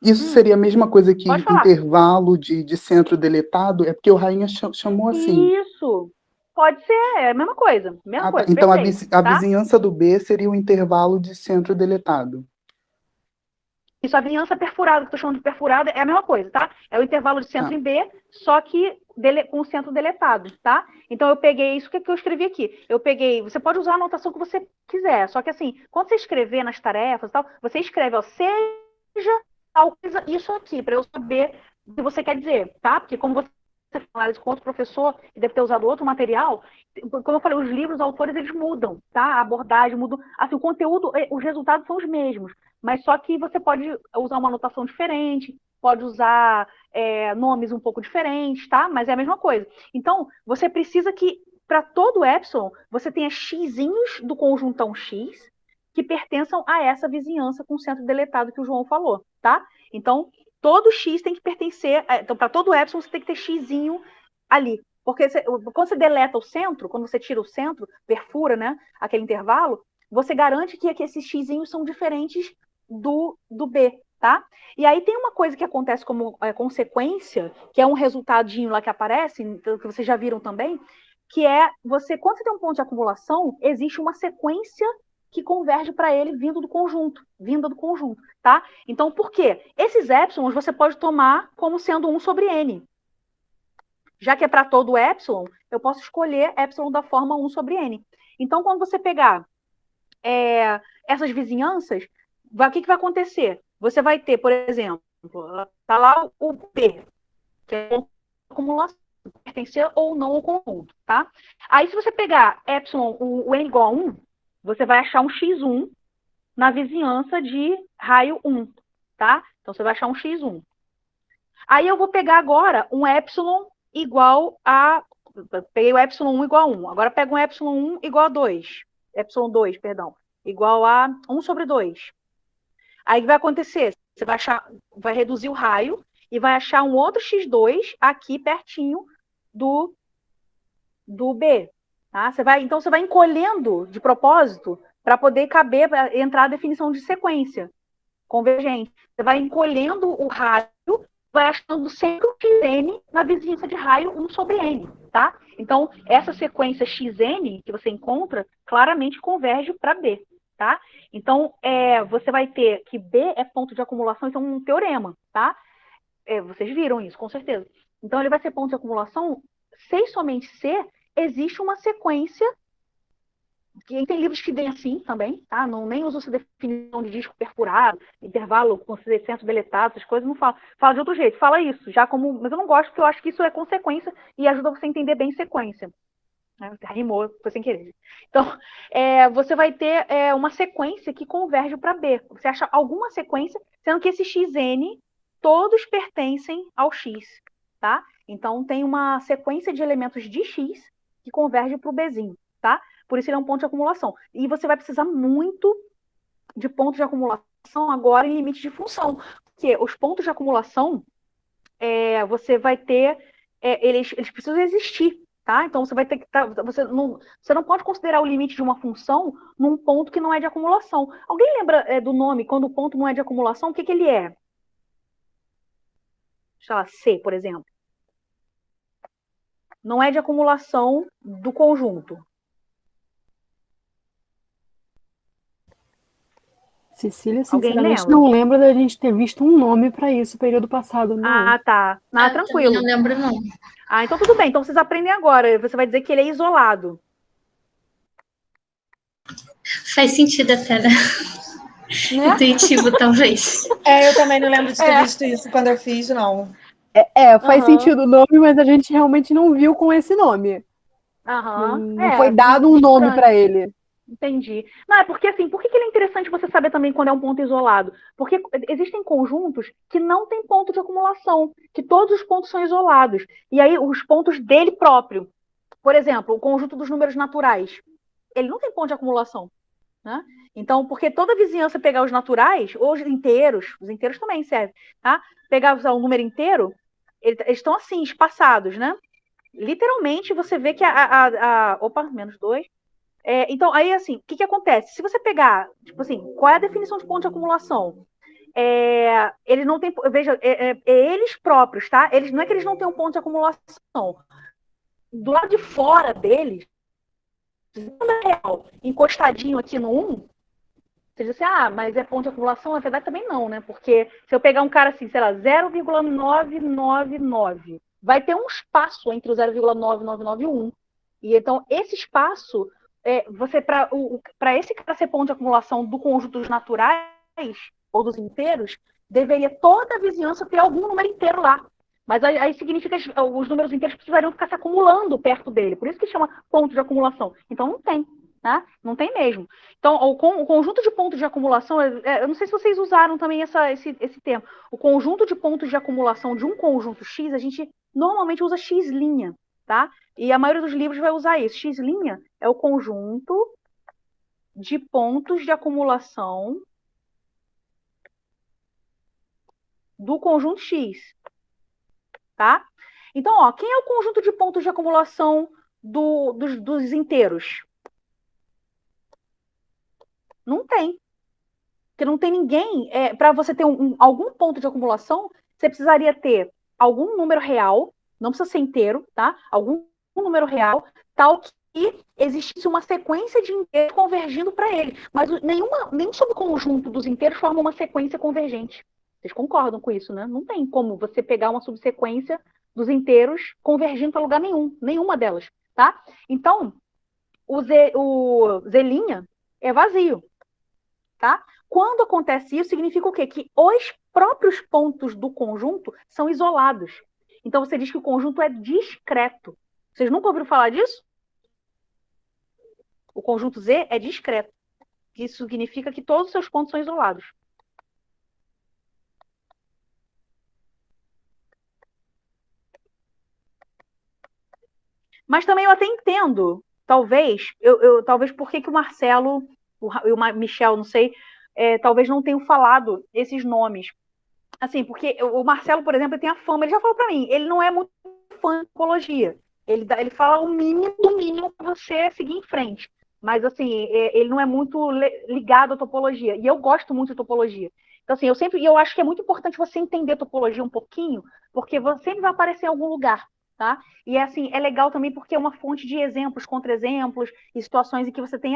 Isso seria a mesma coisa que Pode falar. intervalo de centro deletado? É porque o Rainha chamou assim. Isso. Pode ser, é a mesma coisa. Então Perfeito, a tá? vizinhança do B seria o intervalo de centro deletado. Isso, a vizinhança perfurada, que eu tô chamando de perfurada, é a mesma coisa, tá? É o intervalo de centro em B, só que com o centro deletado, tá? Então eu peguei isso que eu escrevi aqui. Você pode usar a anotação que você quiser, só que assim, quando você escrever nas tarefas e tal, você escreve, ó, seja tal coisa, isso aqui, para eu saber o que você quer dizer, tá? Porque como você fala com outro professor e deve ter usado outro material, como eu falei, os livros, os autores, eles mudam, tá? A abordagem muda, assim, o conteúdo, os resultados são os mesmos, mas só que você pode usar uma anotação diferente, pode usar nomes um pouco diferentes, tá? Mas é a mesma coisa. Então, você precisa que, para todo epsilon, você tenha xzinhos do conjuntão X que pertençam a essa vizinhança com o centro deletado que o João falou, tá? Então, todo X tem que pertencer... Então, para todo epsilon, você tem que ter xzinho ali. Porque quando você deleta o centro, quando você tira o centro, perfura, né, aquele intervalo, você garante que esses xzinhos são diferentes do B, tá? E aí tem uma coisa que acontece como consequência, que é um resultadinho lá que aparece, que vocês já viram também, que é quando você tem um ponto de acumulação, existe uma sequência que converge para ele vinda do conjunto, tá? Então, por quê? Esses épsilons você pode tomar como sendo 1 sobre n. Já que é para todo épsilon, eu posso escolher épsilon da forma 1 sobre n. Então, quando você pegar essas vizinhanças, o que vai acontecer? Você vai ter, por exemplo, está lá o P, que é uma acumulação, pertencer ou não ao conjunto, tá? Aí, se você pegar epsilon, o n igual a 1, você vai achar um x1 na vizinhança de raio 1, tá? Então, você vai achar um x1. Aí, eu vou pegar agora um epsilon igual a... Peguei o epsilon 1 igual a 1. Agora, pego um epsilon 1 igual a 2. Epsilon 2, perdão. Igual a 1 sobre 2. Aí, o que vai acontecer? Você vai reduzir o raio e vai achar um outro x2 aqui pertinho do B. Tá? Então, você vai encolhendo de propósito para poder entrar a definição de sequência convergente. Você vai encolhendo o raio, vai achando sempre o xn na vizinhança de raio 1 sobre n, tá? Então, essa sequência xn que você encontra, claramente converge para B, tá? Então, você vai ter que B é ponto de acumulação, então um teorema, tá? Vocês viram isso, com certeza. Então, ele vai ser ponto de acumulação, se e somente se existe uma sequência. Tem livros que vêm assim também, tá? Nem usa essa definição de disco perfurado, intervalo com centro deletado, essas coisas, não fala. Fala de outro jeito, fala isso, mas eu não gosto, porque eu acho que isso é consequência e ajuda você a entender bem sequência. Rimou, foi sem querer. Então, você vai ter uma sequência que converge para B. Você acha alguma sequência, sendo que esse xn, todos pertencem ao x, tá? Então, tem uma sequência de elementos de x que converge para o Bzinho, tá? Por isso ele é um ponto de acumulação. E você vai precisar muito de pontos de acumulação agora em limite de função. Porque os pontos de acumulação, você vai ter... eles precisam existir, tá? Então, você vai ter que... Você não pode considerar o limite de uma função num ponto que não é de acumulação. Alguém lembra do nome, quando o ponto não é de acumulação, o que ele é? Sei lá, C, por exemplo. Não é de acumulação do conjunto. Cecília, Alguém sinceramente, lembra? não lembro da gente ter visto um nome para isso no período passado, não. Ah, tá. Ah, Eu também tranquilo. não lembro, não. Ah, então tudo bem. Então vocês aprendem agora. Você vai dizer que ele é isolado. Faz sentido até, né? Né? Intuitivo, talvez. Eu também não lembro de ter visto isso quando eu fiz, não. Faz Aham. sentido o nome, mas a gente realmente não viu com esse nome. Aham. Não foi dado um nome estranho. para ele. Entendi. Não, é porque assim, por que ele é interessante você saber também quando é um ponto isolado? Porque existem conjuntos que não têm ponto de acumulação, que todos os pontos são isolados. E aí, os pontos dele próprio. Por exemplo, o conjunto dos números naturais. Ele não tem ponto de acumulação, né? Então, porque toda vizinhança pegar os naturais, ou os inteiros também servem, tá? Pegar um número inteiro, eles estão assim, espaçados, né? Literalmente, você vê que opa, -2. Então, aí, assim, o que acontece? Se você pegar, tipo assim, qual é a definição de ponto de acumulação? Eles não têm, veja, eles próprios, tá? Não é que eles não têm um ponto de acumulação. Do lado de fora deles, encostadinho aqui no 1, você diz assim, mas é ponto de acumulação? Na verdade, também não, né? Porque se eu pegar um cara assim, sei lá, 0,999, vai ter um espaço entre o 0,9991 e 1. E então, esse espaço, para esse cara ser ponto de acumulação do conjunto dos naturais ou dos inteiros, deveria toda a vizinhança ter algum número inteiro lá. Mas aí significa que os números inteiros precisariam ficar se acumulando perto dele. Por isso que chama ponto de acumulação. Então, não tem. Né? Não tem mesmo. Então, o conjunto de pontos de acumulação, eu não sei se vocês usaram também esse termo. O conjunto de pontos de acumulação de um conjunto X, a gente normalmente usa X', tá? E a maioria dos livros vai usar isso. X' é o conjunto de pontos de acumulação do conjunto X, tá? Então, ó, quem é o conjunto de pontos de acumulação dos inteiros? Não tem. Porque não tem ninguém. Para você ter algum ponto de acumulação, você precisaria ter algum número real, não precisa ser inteiro, tá? Algum número real, tal que existisse uma sequência de inteiros convergindo para ele. Mas nenhum subconjunto dos inteiros forma uma sequência convergente. Vocês concordam com isso, né? Não tem como você pegar uma subsequência dos inteiros convergindo para lugar nenhum, nenhuma delas, tá? Então, o Z' é vazio, tá? Quando acontece isso, significa o quê? Que os próprios pontos do conjunto são isolados. Então, você diz que o conjunto é discreto. Vocês nunca ouviram falar disso? O conjunto Z é discreto. Isso significa que todos os seus pontos são isolados. Mas também eu até entendo, talvez por que o Marcelo e o Michel, não sei, talvez não tenham falado esses nomes. Assim, porque o Marcelo, por exemplo, ele tem a fama, ele já falou para mim, ele não é muito fã de topologia. Ele fala o mínimo do mínimo para você seguir em frente. Mas, assim, ele não é muito ligado à topologia. E eu gosto muito de topologia. Então, assim, eu acho que é muito importante você entender topologia um pouquinho, porque você sempre vai aparecer em algum lugar. Tá? E assim, é legal também porque é uma fonte de exemplos, contra-exemplos, e situações em que você tem,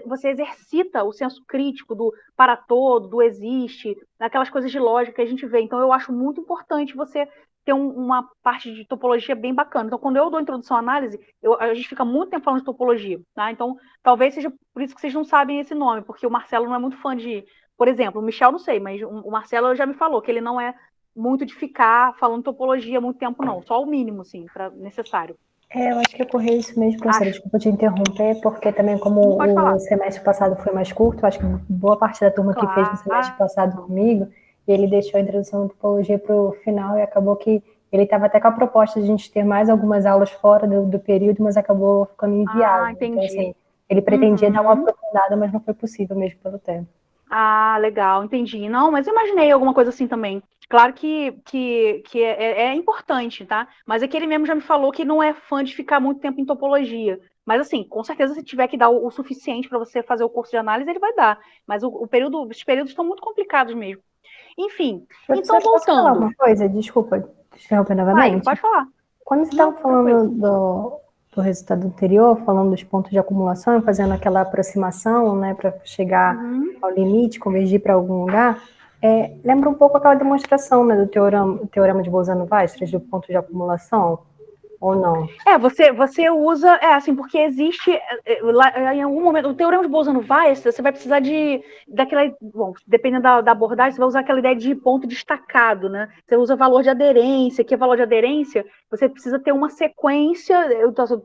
você exercita o senso crítico do para todo, do existe, aquelas coisas de lógica que a gente vê. Então, eu acho muito importante você ter uma parte de topologia bem bacana. Então, quando eu dou introdução à análise, a gente fica muito tempo falando de topologia, tá? Então, talvez seja por isso que vocês não sabem esse nome, porque o Marcelo não é muito fã de, por exemplo, o Michel não sei, mas o Marcelo já me falou que ele não é muito de ficar falando topologia há muito tempo, não. Só o mínimo, sim, necessário. Eu acho que ocorreu isso mesmo, professora. Desculpa te interromper, porque também como o semestre passado foi mais curto, acho que boa parte da turma que fez no semestre passado comigo, ele deixou a introdução da topologia para o final e acabou que ele estava até com a proposta de a gente ter mais algumas aulas fora do período, mas acabou ficando inviável. Entendi. Então, assim, ele pretendia dar uma aprofundada, mas não foi possível mesmo pelo tempo. Legal, entendi. Não, mas eu imaginei alguma coisa assim também. Claro que é importante, tá? Mas é que ele mesmo já me falou que não é fã de ficar muito tempo em topologia. Mas assim, com certeza se tiver que dar o suficiente para você fazer o curso de análise, ele vai dar. Mas os períodos estão muito complicados mesmo. Enfim, então voltando. Posso falar uma coisa? Desculpa te interromper novamente. Pode falar. Quando você estava falando resultado anterior, falando dos pontos de acumulação, fazendo aquela aproximação, né, para chegar ao limite, convergir para algum lugar, lembra um pouco aquela demonstração, né, do teorema de Bolzano-Weierstrass, do ponto de acumulação, ou não? Você usa, assim, porque existe, lá, em algum momento, o teorema de Bolzano-Weierstrass, você vai precisar daquela, bom, dependendo da abordagem, você vai usar aquela ideia de ponto destacado, né? Você usa valor de aderência, que é valor de aderência, você precisa ter uma sequência,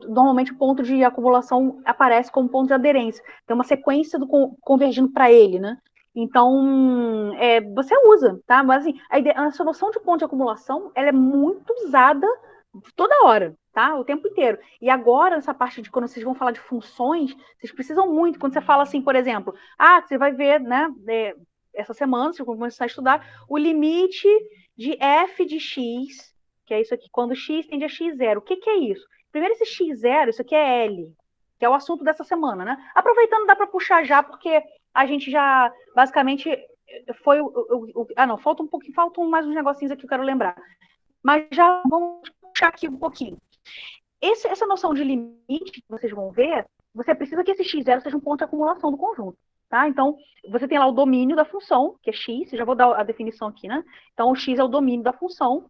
normalmente o ponto de acumulação aparece como ponto de aderência, tem uma sequência convergindo para ele, né? Então, você usa, tá? Mas, assim, essa noção de ponto de acumulação, ela é muito usada toda hora, tá? O tempo inteiro. E agora, nessa parte de quando vocês vão falar de funções, vocês precisam muito. Quando você fala assim, por exemplo, você vai ver, né, essa semana, vocês vão começar a estudar o limite de f de x, que é isso aqui, quando x tende a x0. O que é isso? Primeiro, esse x0, isso aqui é L, que é o assunto dessa semana, né? Aproveitando, dá para puxar já, porque a gente já, basicamente, foi não, faltam mais uns negocinhos aqui que eu quero lembrar. Mas já vamos puxar aqui um pouquinho. Essa noção de limite que vocês vão ver, você precisa que esse x0 seja um ponto de acumulação do conjunto, tá? Então, você tem lá o domínio da função, que é x, eu já vou dar a definição aqui, né? Então, o x é o domínio da função.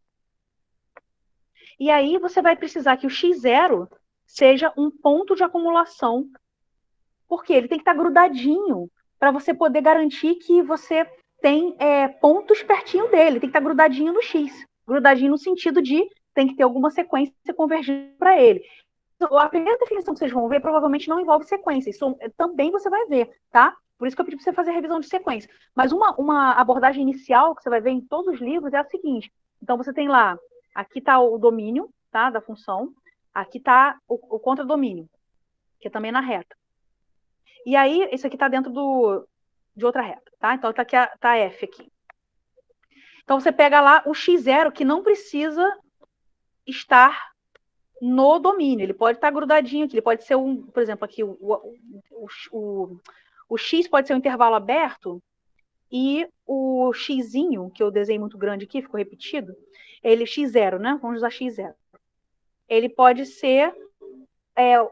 E aí, você vai precisar que o x0 seja um ponto de acumulação, porque ele tem que estar grudadinho para você poder garantir que você tem pontos pertinho dele, tem que estar grudadinho no x. Grudadinho no sentido de tem que ter alguma sequência convergindo para ele. A primeira definição que vocês vão ver provavelmente não envolve sequência. Isso também você vai ver, tá? Por isso que eu pedi para você fazer a revisão de sequência. Mas uma abordagem inicial que você vai ver em todos os livros é a seguinte. Então, você tem lá, aqui está o domínio, tá, da função. Aqui está o contradomínio, que é também na reta. E aí, isso aqui está dentro de outra reta, tá? Então, tá F aqui. Então, você pega lá o x0, que não precisa estar no domínio. Ele pode estar grudadinho aqui. Ele pode ser por exemplo, aqui o x pode ser um intervalo aberto e o xzinho, que eu desenhei muito grande aqui, ficou repetido, ele x0, né? Vamos usar x0. Ele pode ser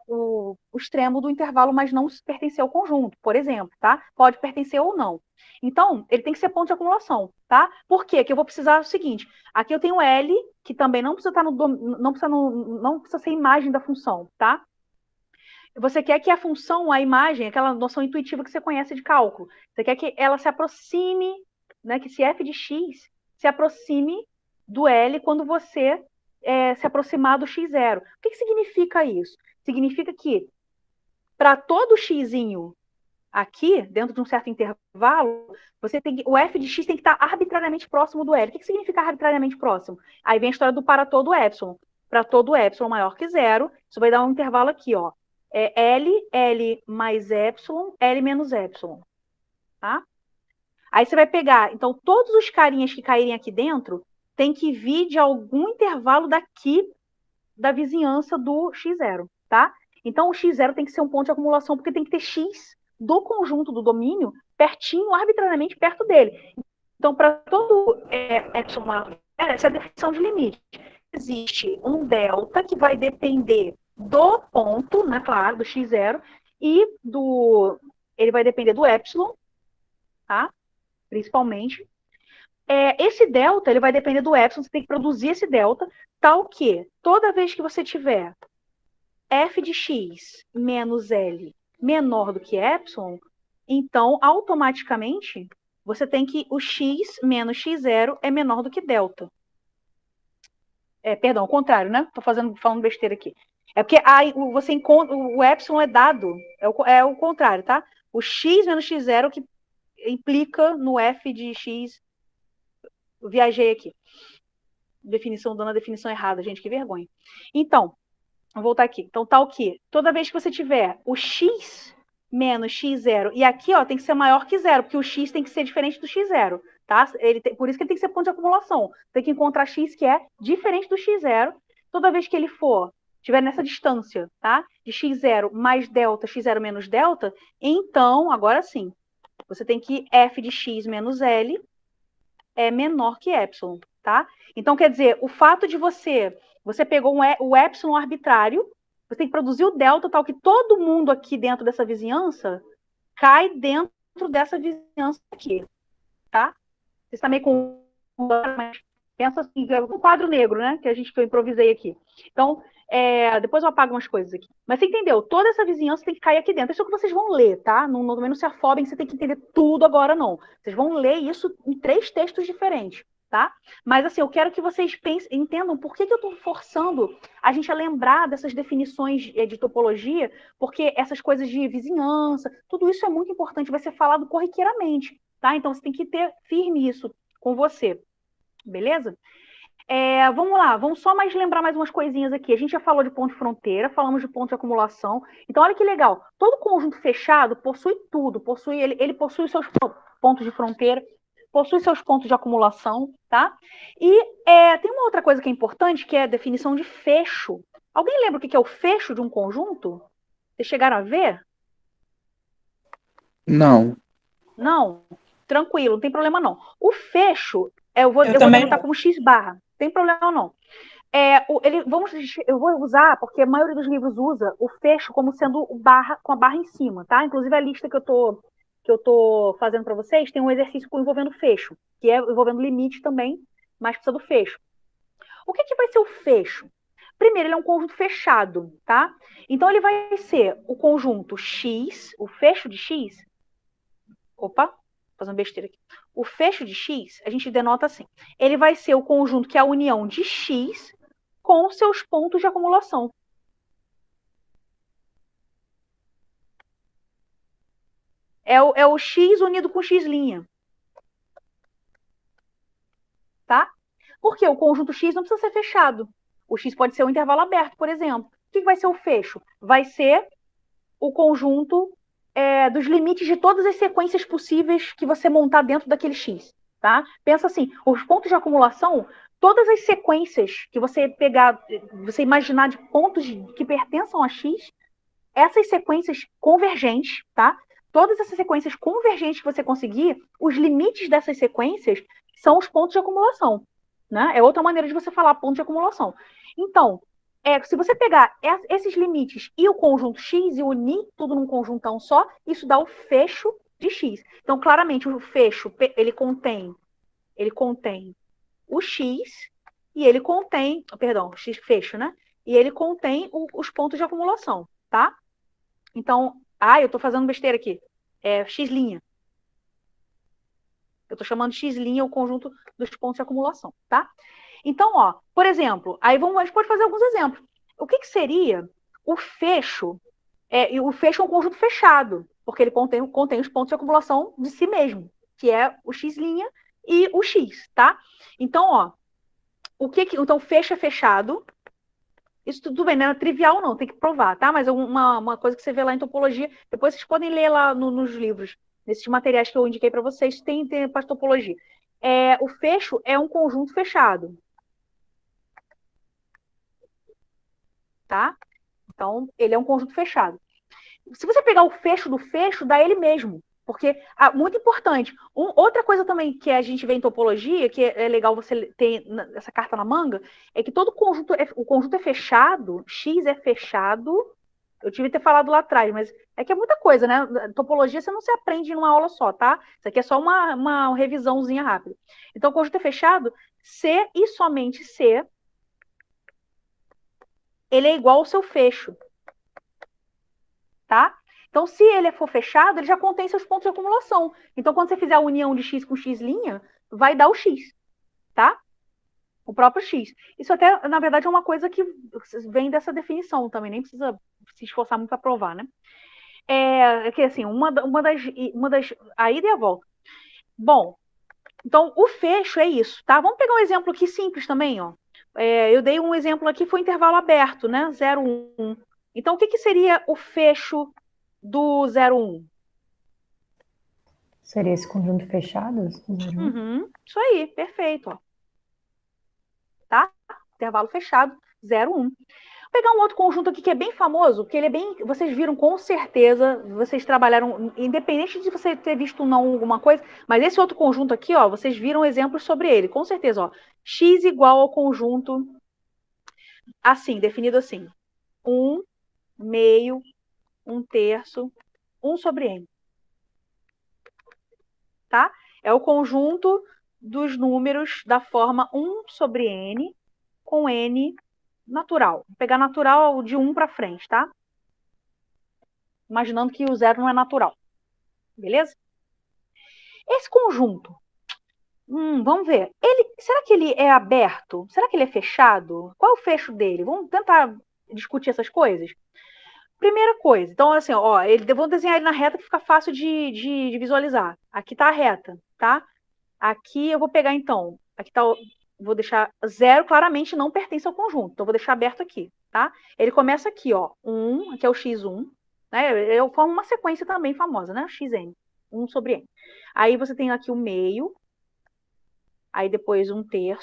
o extremo do intervalo, mas não pertencer ao conjunto, por exemplo, tá? Pode pertencer ou não. Então, ele tem que ser ponto de acumulação, tá? Por quê? Que eu vou precisar do seguinte, aqui eu tenho L, que também não precisa estar não precisa ser imagem da função, tá? Você quer que a função, a imagem, aquela noção intuitiva que você conhece de cálculo, você quer que ela se aproxime, né, que esse f de x se aproxime do L quando você se aproximar do x0. O que significa isso? Significa que para todo xzinho aqui, dentro de um certo intervalo, o f de x tem que estar arbitrariamente próximo do L. O que significa arbitrariamente próximo? Aí vem a história do para todo epsilon. Para todo epsilon maior que 0, isso vai dar um intervalo aqui, ó. L mais epsilon, L menos epsilon. Tá? Aí você vai pegar, então, todos os carinhas que caírem aqui dentro tem que vir de algum intervalo daqui da vizinhança do x0, tá? Então, o x0 tem que ser um ponto de acumulação, porque tem que ter x do conjunto do domínio pertinho, arbitrariamente perto dele. Então, para todo epsilon, essa é a definição de limite. Existe um delta que vai depender do ponto, né, claro, do x0, e ele vai depender do epsilon, tá? Principalmente. Esse delta, ele vai depender do epsilon, você tem que produzir esse delta, tal que toda vez que você tiver f de x menos L menor do que epsilon, então, automaticamente, você tem que o x menos x0 é menor do que delta. Perdão, ao contrário, né? Estou falando besteira aqui. É porque você encontra, o epsilon é dado, é o contrário, tá? O x menos x0 que implica no f de x. Eu viajei aqui. Dando a definição errada, gente, que vergonha. Então, vou voltar aqui. Então, tá o quê? Toda vez que você tiver o x menos x0, e aqui, ó, tem que ser maior que 0, porque o x tem que ser diferente do x0, tá? Por isso que ele tem que ser ponto de acumulação. Tem que encontrar x que é diferente do x0. Toda vez que ele estiver nessa distância, tá? De x0 mais delta, x0 menos delta, então, agora sim, você tem que f de x menos L é menor que epsilon, tá? Então, quer dizer, o fato de você pegou o epsilon arbitrário, Você tem que produzir o delta tal que todo mundo aqui dentro dessa vizinhança cai dentro dessa vizinhança aqui, tá? Você está meio com... mas pensa assim, um quadro negro, né? Que eu improvisei aqui. Então, depois eu apago umas coisas aqui. Mas você entendeu? Toda essa vizinhança tem que cair aqui dentro. Isso é o que vocês vão ler, tá? Também não se afobem, você tem que entender tudo agora, não. Vocês vão ler isso em 3 textos diferentes, tá? Mas, assim, eu quero que vocês entendam por que eu estou forçando a gente a lembrar dessas definições de topologia, porque essas coisas de vizinhança, tudo isso é muito importante, vai ser falado corriqueiramente, tá? Então, você tem que ter firme isso com você, beleza? Vamos lá, vamos só mais lembrar mais umas coisinhas aqui. A gente já falou de ponto de fronteira, falamos de ponto de acumulação. Então, olha que legal. Todo conjunto fechado possui tudo. Ele possui os seus pontos de fronteira, possui seus pontos de acumulação, tá? E tem uma outra coisa que é importante, que é a definição de fecho. Alguém lembra o que é o fecho de um conjunto? Vocês chegaram a ver? Não. Não? Tranquilo, não tem problema não. O fecho, eu vou também botar não. como x barra. Não tem problema não. Eu vou usar, porque a maioria dos livros usa o fecho como sendo barra, com a barra em cima, tá? Inclusive a lista que eu tô fazendo para vocês tem um exercício envolvendo fecho, que é envolvendo limite também, mas precisa do fecho. O que vai ser o fecho? Primeiro, ele é um conjunto fechado, tá? Então, ele vai ser o conjunto X, o fecho de X. Opa, fazendo besteira aqui. O fecho de X, a gente denota assim. Ele vai ser o conjunto que é a união de X com seus pontos de acumulação. É o X unido com X'. Tá? Porque o conjunto X não precisa ser fechado. O X pode ser um intervalo aberto, por exemplo. O que vai ser o fecho? Vai ser o conjunto dos limites de todas as sequências possíveis que você montar dentro daquele X. Tá? Pensa assim, os pontos de acumulação, todas as sequências que você pegar, você imaginar de pontos que pertençam a X, essas sequências convergentes, tá? Todas essas sequências convergentes que você conseguir, os limites dessas sequências são os pontos de acumulação, né? É outra maneira de você falar ponto de acumulação. Então, se você pegar esses limites e o conjunto X e unir tudo num conjuntão só, isso dá o fecho de X. Então, claramente, o fecho, ele contém o X e ele contém, perdão, X fecho, né? E ele contém os pontos de acumulação, tá? Então, eu tô fazendo besteira aqui. X'. Eu tô chamando de X' o conjunto dos pontos de acumulação, tá? Então, por exemplo, a gente pode fazer alguns exemplos. O que seria o fecho? O fecho é um conjunto fechado, porque ele contém os pontos de acumulação de si mesmo, que é o X' e o X, tá? Então, então, fecho é fechado. Isso tudo bem, não é trivial não, tem que provar, tá? Mas é uma coisa que você vê lá em topologia, depois vocês podem ler lá nos livros, nesses materiais que eu indiquei para vocês, tem para topologia. O fecho é um conjunto fechado. Tá? Então, ele é um conjunto fechado. Se você pegar o fecho do fecho, dá ele mesmo. Porque, muito importante, outra coisa também que a gente vê em topologia, que é legal você ter essa carta na manga, é que todo conjunto, o conjunto é fechado, X é fechado, eu tive que ter falado lá atrás, mas é que é muita coisa, né? Topologia você não se aprende numa aula só, tá? Isso aqui é só uma revisãozinha rápida. Então, o conjunto é fechado, C e somente C, ele é igual ao seu fecho, tá? Então, se ele for fechado, ele já contém seus pontos de acumulação. Então, quando você fizer a união de X com X', vai dar o X, tá? O próprio X. Isso até, na verdade, é uma coisa que vem dessa definição também, nem precisa se esforçar muito para provar, né? Que assim, uma das a ida e a volta. Bom, então, o fecho é isso, tá? Vamos pegar um exemplo aqui simples também, ó. Eu dei um exemplo aqui, foi intervalo aberto, né? 0, 1. Então, o que seria o fecho do 0, 1? Seria esse conjunto fechado? 0, 1? Isso aí, perfeito. Ó. Tá? Intervalo fechado, 0, 1. Vou pegar um outro conjunto aqui que é bem famoso, que ele é bem... Vocês viram com certeza, vocês trabalharam, independente de você ter visto ou não alguma coisa, mas esse outro conjunto aqui, ó, vocês viram exemplos sobre ele, com certeza, ó. X igual ao conjunto, assim, definido assim. 1, meio, 1/3, 1 sobre N. Tá? É o conjunto dos números da forma 1 sobre N com N natural. Vou pegar natural de 1 para frente, tá? Imaginando que o 0 não é natural. Beleza? Esse conjunto, vamos ver. Será que ele é aberto? Será que ele é fechado? Qual é o fecho dele? Vamos tentar discutir essas coisas? Primeira coisa, então assim, ó, vou desenhar ele na reta que fica fácil de visualizar. Aqui tá a reta, tá? Aqui eu vou pegar então, vou deixar 0, claramente não pertence ao conjunto, então vou deixar aberto aqui, tá? Ele começa aqui, ó, 1, aqui é o x1, né? Eu formo uma sequência também famosa, né? xn, 1 sobre n. Aí você tem aqui o meio, aí depois 1/3,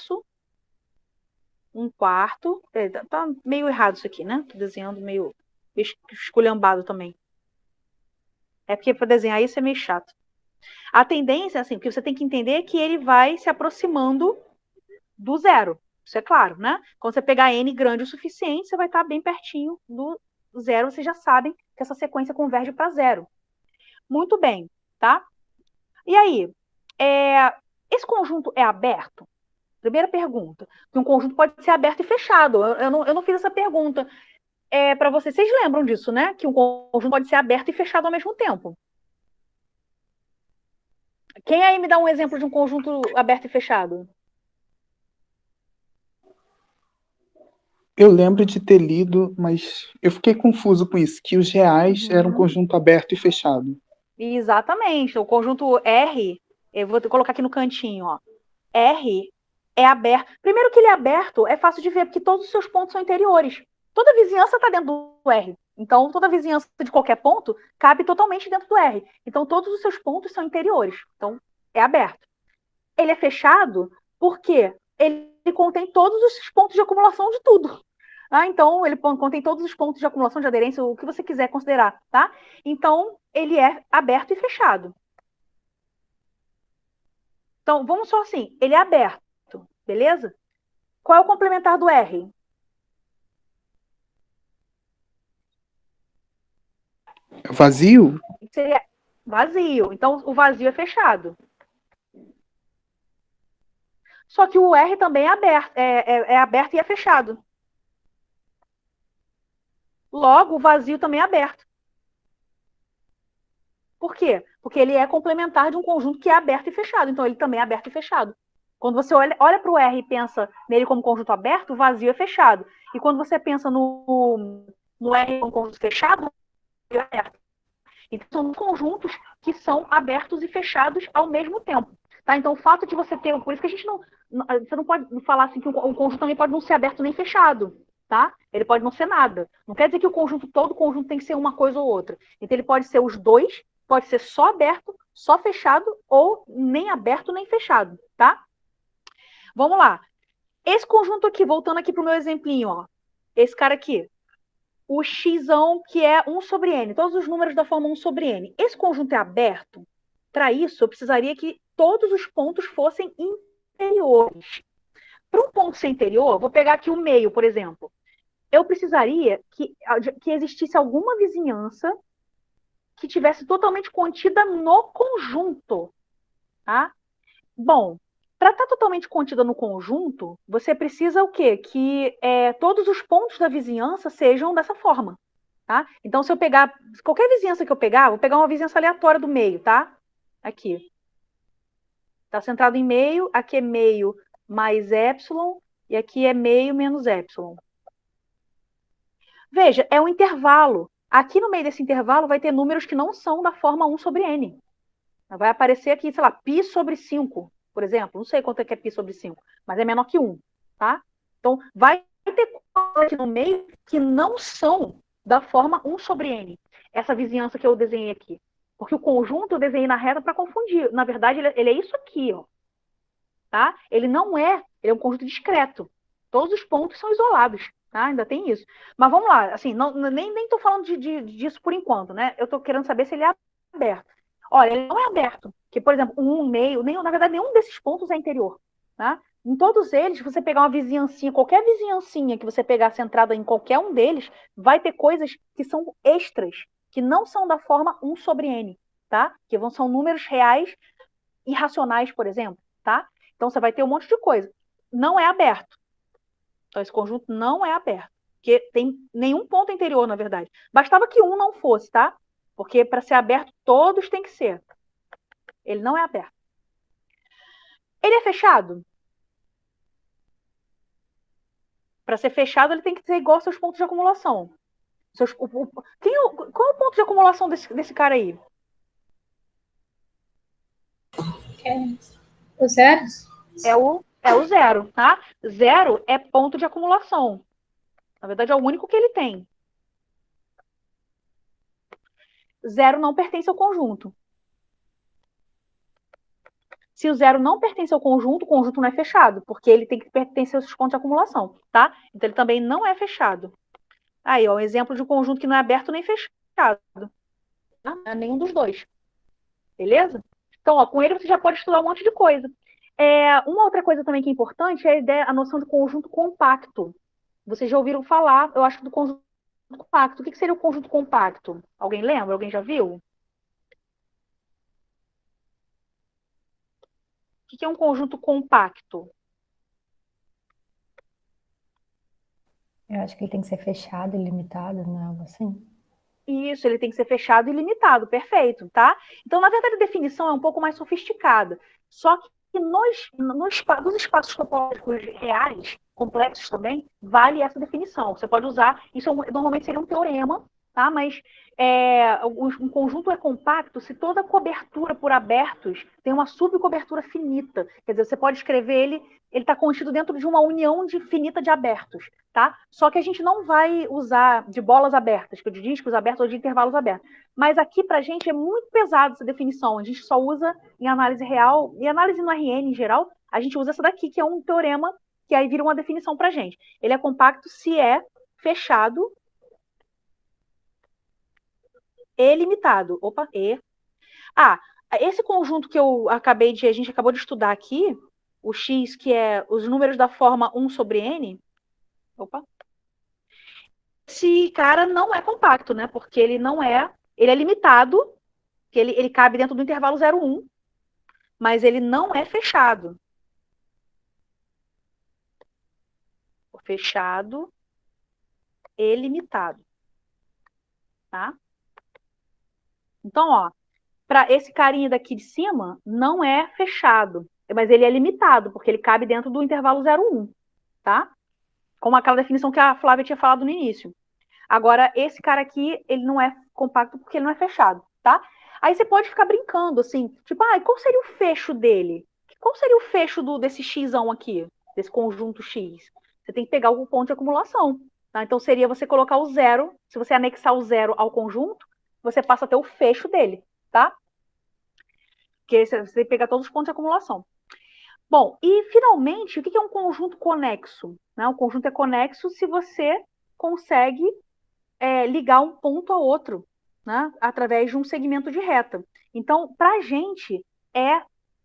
1/4, tá meio errado isso aqui, né? Tô desenhando meio esculhambado também. É porque para desenhar isso é meio chato. A tendência, assim, porque você tem que entender que ele vai se aproximando do 0. Isso é claro, né? Quando você pegar n grande o suficiente, você vai estar bem pertinho do 0. Vocês já sabem que essa sequência converge para 0. Muito bem, tá? E aí, esse conjunto é aberto? Primeira pergunta. Porque um conjunto pode ser aberto e fechado. Eu não fiz essa pergunta para vocês. Vocês lembram disso, né? Que um conjunto pode ser aberto e fechado ao mesmo tempo. Quem aí me dá um exemplo de um conjunto aberto e fechado? Eu lembro de ter lido, mas eu fiquei confuso com isso, que os reais eram um conjunto aberto e fechado. Exatamente. O conjunto R, eu vou colocar aqui no cantinho, ó. R é aberto. Primeiro que ele é aberto, é fácil de ver, porque todos os seus pontos são interiores. Toda vizinhança está dentro do R. Então, toda vizinhança de qualquer ponto cabe totalmente dentro do R. Então, todos os seus pontos são interiores. Então, é aberto. Ele é fechado porque ele contém todos os pontos de acumulação de tudo. Então, ele contém todos os pontos de acumulação, de aderência, o que você quiser considerar, tá? Então, ele é aberto e fechado. Então, vamos só assim, ele é aberto, beleza? Qual é o complementar do R? Vazio? Seria vazio. Então, o vazio é fechado. Só que o R também é aberto, é aberto e é fechado. Logo, o vazio também é aberto. Por quê? Porque ele é complementar de um conjunto que é aberto e fechado. Então, ele também é aberto e fechado. Quando você olha para o R e pensa nele como conjunto aberto, o vazio é fechado. E quando você pensa no R como conjunto fechado, o vazio é aberto. Então, são conjuntos que são abertos e fechados ao mesmo tempo. Tá? Então, o fato de você ter... Por isso que a gente você não pode falar assim que um conjunto também pode não ser aberto nem fechado. Tá? Ele pode não ser nada. Não quer dizer que todo conjunto tem que ser uma coisa ou outra. Então, ele pode ser os dois, pode ser só aberto, só fechado, ou nem aberto nem fechado. Tá? Vamos lá. Esse conjunto aqui, voltando aqui para o meu exemplinho, ó. Esse cara aqui. O x, que é 1 sobre n. Todos os números da forma 1 sobre n. Esse conjunto é aberto? Para isso, eu precisaria que todos os pontos fossem interiores. Para um ponto ser interior, vou pegar aqui o meio, por exemplo. Eu precisaria que existisse alguma vizinhança que tivesse totalmente contida no conjunto. Tá? Bom, para estar totalmente contida no conjunto, você precisa o quê? Que todos os pontos da vizinhança sejam dessa forma. Tá? Então, se eu pegar qualquer vizinhança que eu pegar, vou pegar uma vizinhança aleatória do meio, tá? Aqui. Está centrado em meio, aqui é meio mais epsilon, e aqui é meio menos epsilon. Veja, é um intervalo. Aqui no meio desse intervalo vai ter números que não são da forma 1 sobre n. Vai aparecer aqui, sei lá, π sobre 5, por exemplo. Não sei quanto é que é π sobre 5, mas é menor que 1, tá? Então, vai ter coisas aqui no meio que não são da forma 1 sobre n. Essa vizinhança que eu desenhei aqui. Porque o conjunto eu desenhei na reta para confundir. Na verdade, ele é isso aqui, ó. Tá? Ele é um conjunto discreto. Todos os pontos são isolados. Tá? Ainda tem isso. Mas vamos lá, assim, nem estou falando disso por enquanto, né? Eu estou querendo saber se ele é aberto. Olha, ele não é aberto. Porque, por exemplo, 1, meio, na verdade, nenhum desses pontos é interior. Tá? Em todos eles, você pegar uma vizinhancinha, qualquer vizinhancinha que você pegar centrada em qualquer um deles, vai ter coisas que são extras, que não são da forma 1 sobre N, tá? Que são números reais irracionais, por exemplo, tá? Então você vai ter um monte de coisa. Não é aberto. Então esse conjunto não é aberto, porque tem nenhum ponto interior, na verdade. Bastava que um não fosse, tá? Porque para ser aberto, todos têm que ser. Ele não é aberto. Ele é fechado? Para ser fechado, ele tem que ser igual aos seus pontos de acumulação. Qual é o ponto de acumulação desse cara aí? Os zeros? É o zero, tá? Zero é ponto de acumulação. Na verdade, é o único que ele tem. Zero não pertence ao conjunto. Se o zero não pertence ao conjunto, o conjunto não é fechado, porque ele tem que pertencer aos pontos de acumulação, tá? Então, ele também não é fechado. Aí, ó, um exemplo de um conjunto que não é aberto nem fechado. Tá? Não é nenhum dos dois. Beleza? Então, ó, com ele você já pode estudar um monte de coisa. Uma outra coisa também que é importante é a noção de conjunto compacto. Vocês já ouviram falar, eu acho, do conjunto compacto. O que seria o conjunto compacto? Alguém lembra? Alguém já viu? O que é um conjunto compacto? Eu acho que ele tem que ser fechado e limitado, não é algo assim? Isso, ele tem que ser fechado e limitado, perfeito, tá? Então, na verdade, a definição é um pouco mais sofisticada. Só que nos espaços topológicos reais, complexos também, vale essa definição. Você pode usar, isso normalmente seria um teorema, tá? Mas um conjunto é compacto se toda cobertura por abertos tem uma subcobertura finita. Quer dizer, você pode escrever ele está contido dentro de uma união finita de abertos, tá? Só que a gente não vai usar de bolas abertas, de discos abertos ou de intervalos abertos. Mas aqui, pra gente, é muito pesado essa definição. A gente só usa em análise real, e análise no RN em geral, a gente usa essa daqui, que é um teorema, que aí vira uma definição pra gente. Ele é compacto se é fechado e limitado. Esse conjunto que a gente acabou de estudar aqui, o X, que é os números da forma 1 sobre N. Esse cara não é compacto, né? Porque ele é limitado, que ele cabe dentro do intervalo 0, 1, mas ele não é fechado. Fechado e limitado. Tá? Então, ó, para esse carinha daqui de cima, não é fechado, mas ele é limitado, porque ele cabe dentro do intervalo 0, 1, tá? Como aquela definição que a Flávia tinha falado no início. Agora, esse cara aqui, ele não é compacto porque ele não é fechado, tá? Aí você pode ficar brincando, assim, tipo, qual seria o fecho dele? Qual seria o fecho desse xão aqui, desse conjunto X? Você tem que pegar algum ponto de acumulação, tá? Então, seria você colocar o zero, se você anexar o zero ao conjunto, você passa a ter o fecho dele, tá? Porque você tem que pegar todos os pontos de acumulação. Bom, e finalmente, o que é um conjunto conexo? Um conjunto é conexo se você consegue ligar um ponto a outro, né, através de um segmento de reta. Então, para a gente,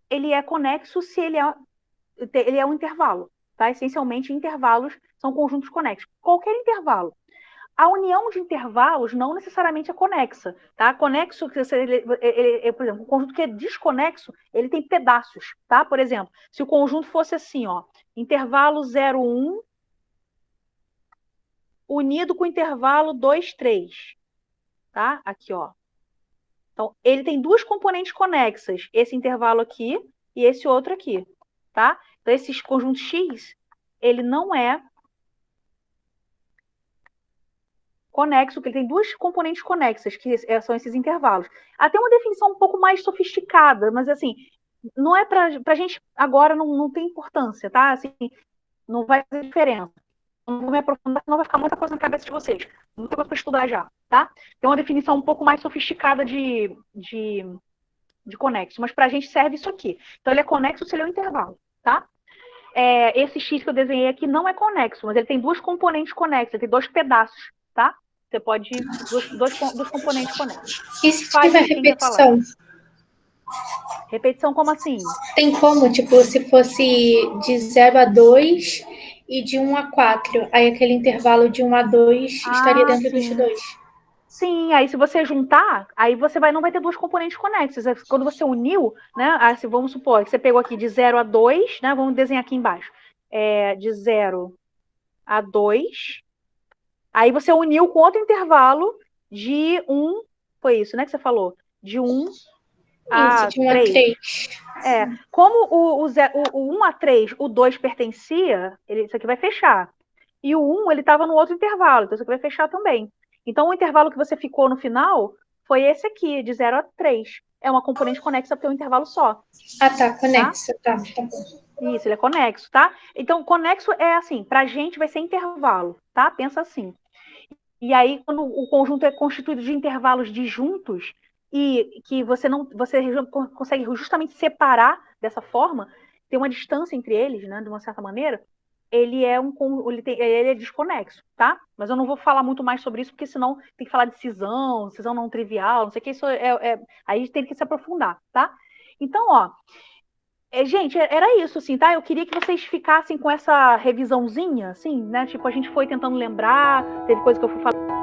ele é conexo se ele é um intervalo. Tá? Essencialmente, intervalos são conjuntos conexos. Qualquer intervalo. A união de intervalos não necessariamente é conexa, tá? Conexo, por exemplo, um conjunto que é desconexo, ele tem pedaços, tá? Por exemplo, se o conjunto fosse assim, ó, intervalo 0, 1, unido com o intervalo 2, 3, tá? Aqui, ó. Então, ele tem duas componentes conexas, esse intervalo aqui e esse outro aqui, tá? Então, esse conjunto X, ele não é conexo, porque ele tem duas componentes conexas, que são esses intervalos. Até uma definição um pouco mais sofisticada, mas assim, não é pra gente agora, não tem importância, tá? Assim, não vai fazer diferença. Não vou me aprofundar, senão vai ficar muita coisa na cabeça de vocês. Muita coisa para estudar já, tá? Tem uma definição um pouco mais sofisticada de conexo, mas pra gente serve isso aqui. Então ele é conexo se ele é um intervalo, tá? Esse X que eu desenhei aqui não é conexo, mas ele tem duas componentes conexas, tem dois pedaços, tá? Você pode dois componentes conexos. E se tiver repetição? Repetição como assim? Tem como, tipo, se fosse de 0 a 2 e de 1 a 4. Aí aquele intervalo de 1 a 2 estaria dentro dos sim. dois. Sim, aí se você juntar, aí você não vai ter duas componentes conexas. Quando você uniu, né? Assim, vamos supor que você pegou aqui de 0 a 2, né? Vamos desenhar aqui embaixo. De 0 a 2. Aí você uniu com outro intervalo de 1. Foi isso, né? Que você falou? De 1 a Isso, de 1 a 3. 3. Como o 1 a 3, o 2 pertencia, isso aqui vai fechar. E o 1, ele estava no outro intervalo, então isso aqui vai fechar também. Então, o intervalo que você ficou no final foi esse aqui, de 0 a 3. É uma componente conexa porque é um intervalo só. Ah, tá, conexa. Tá bom. Isso, ele é conexo, tá? Então, conexo é assim, pra gente vai ser intervalo, tá? Pensa assim. E aí, quando o conjunto é constituído de intervalos disjuntos, e que você consegue justamente separar dessa forma, tem uma distância entre eles, né, de uma certa maneira, ele é desconexo, tá? Mas eu não vou falar muito mais sobre isso, porque senão tem que falar de cisão não trivial, não sei o que, isso aí tem que se aprofundar, tá? Então, ó, gente, era isso, assim, tá? Eu queria que vocês ficassem com essa revisãozinha, assim, né? Tipo, a gente foi tentando lembrar, teve coisa que eu fui falando.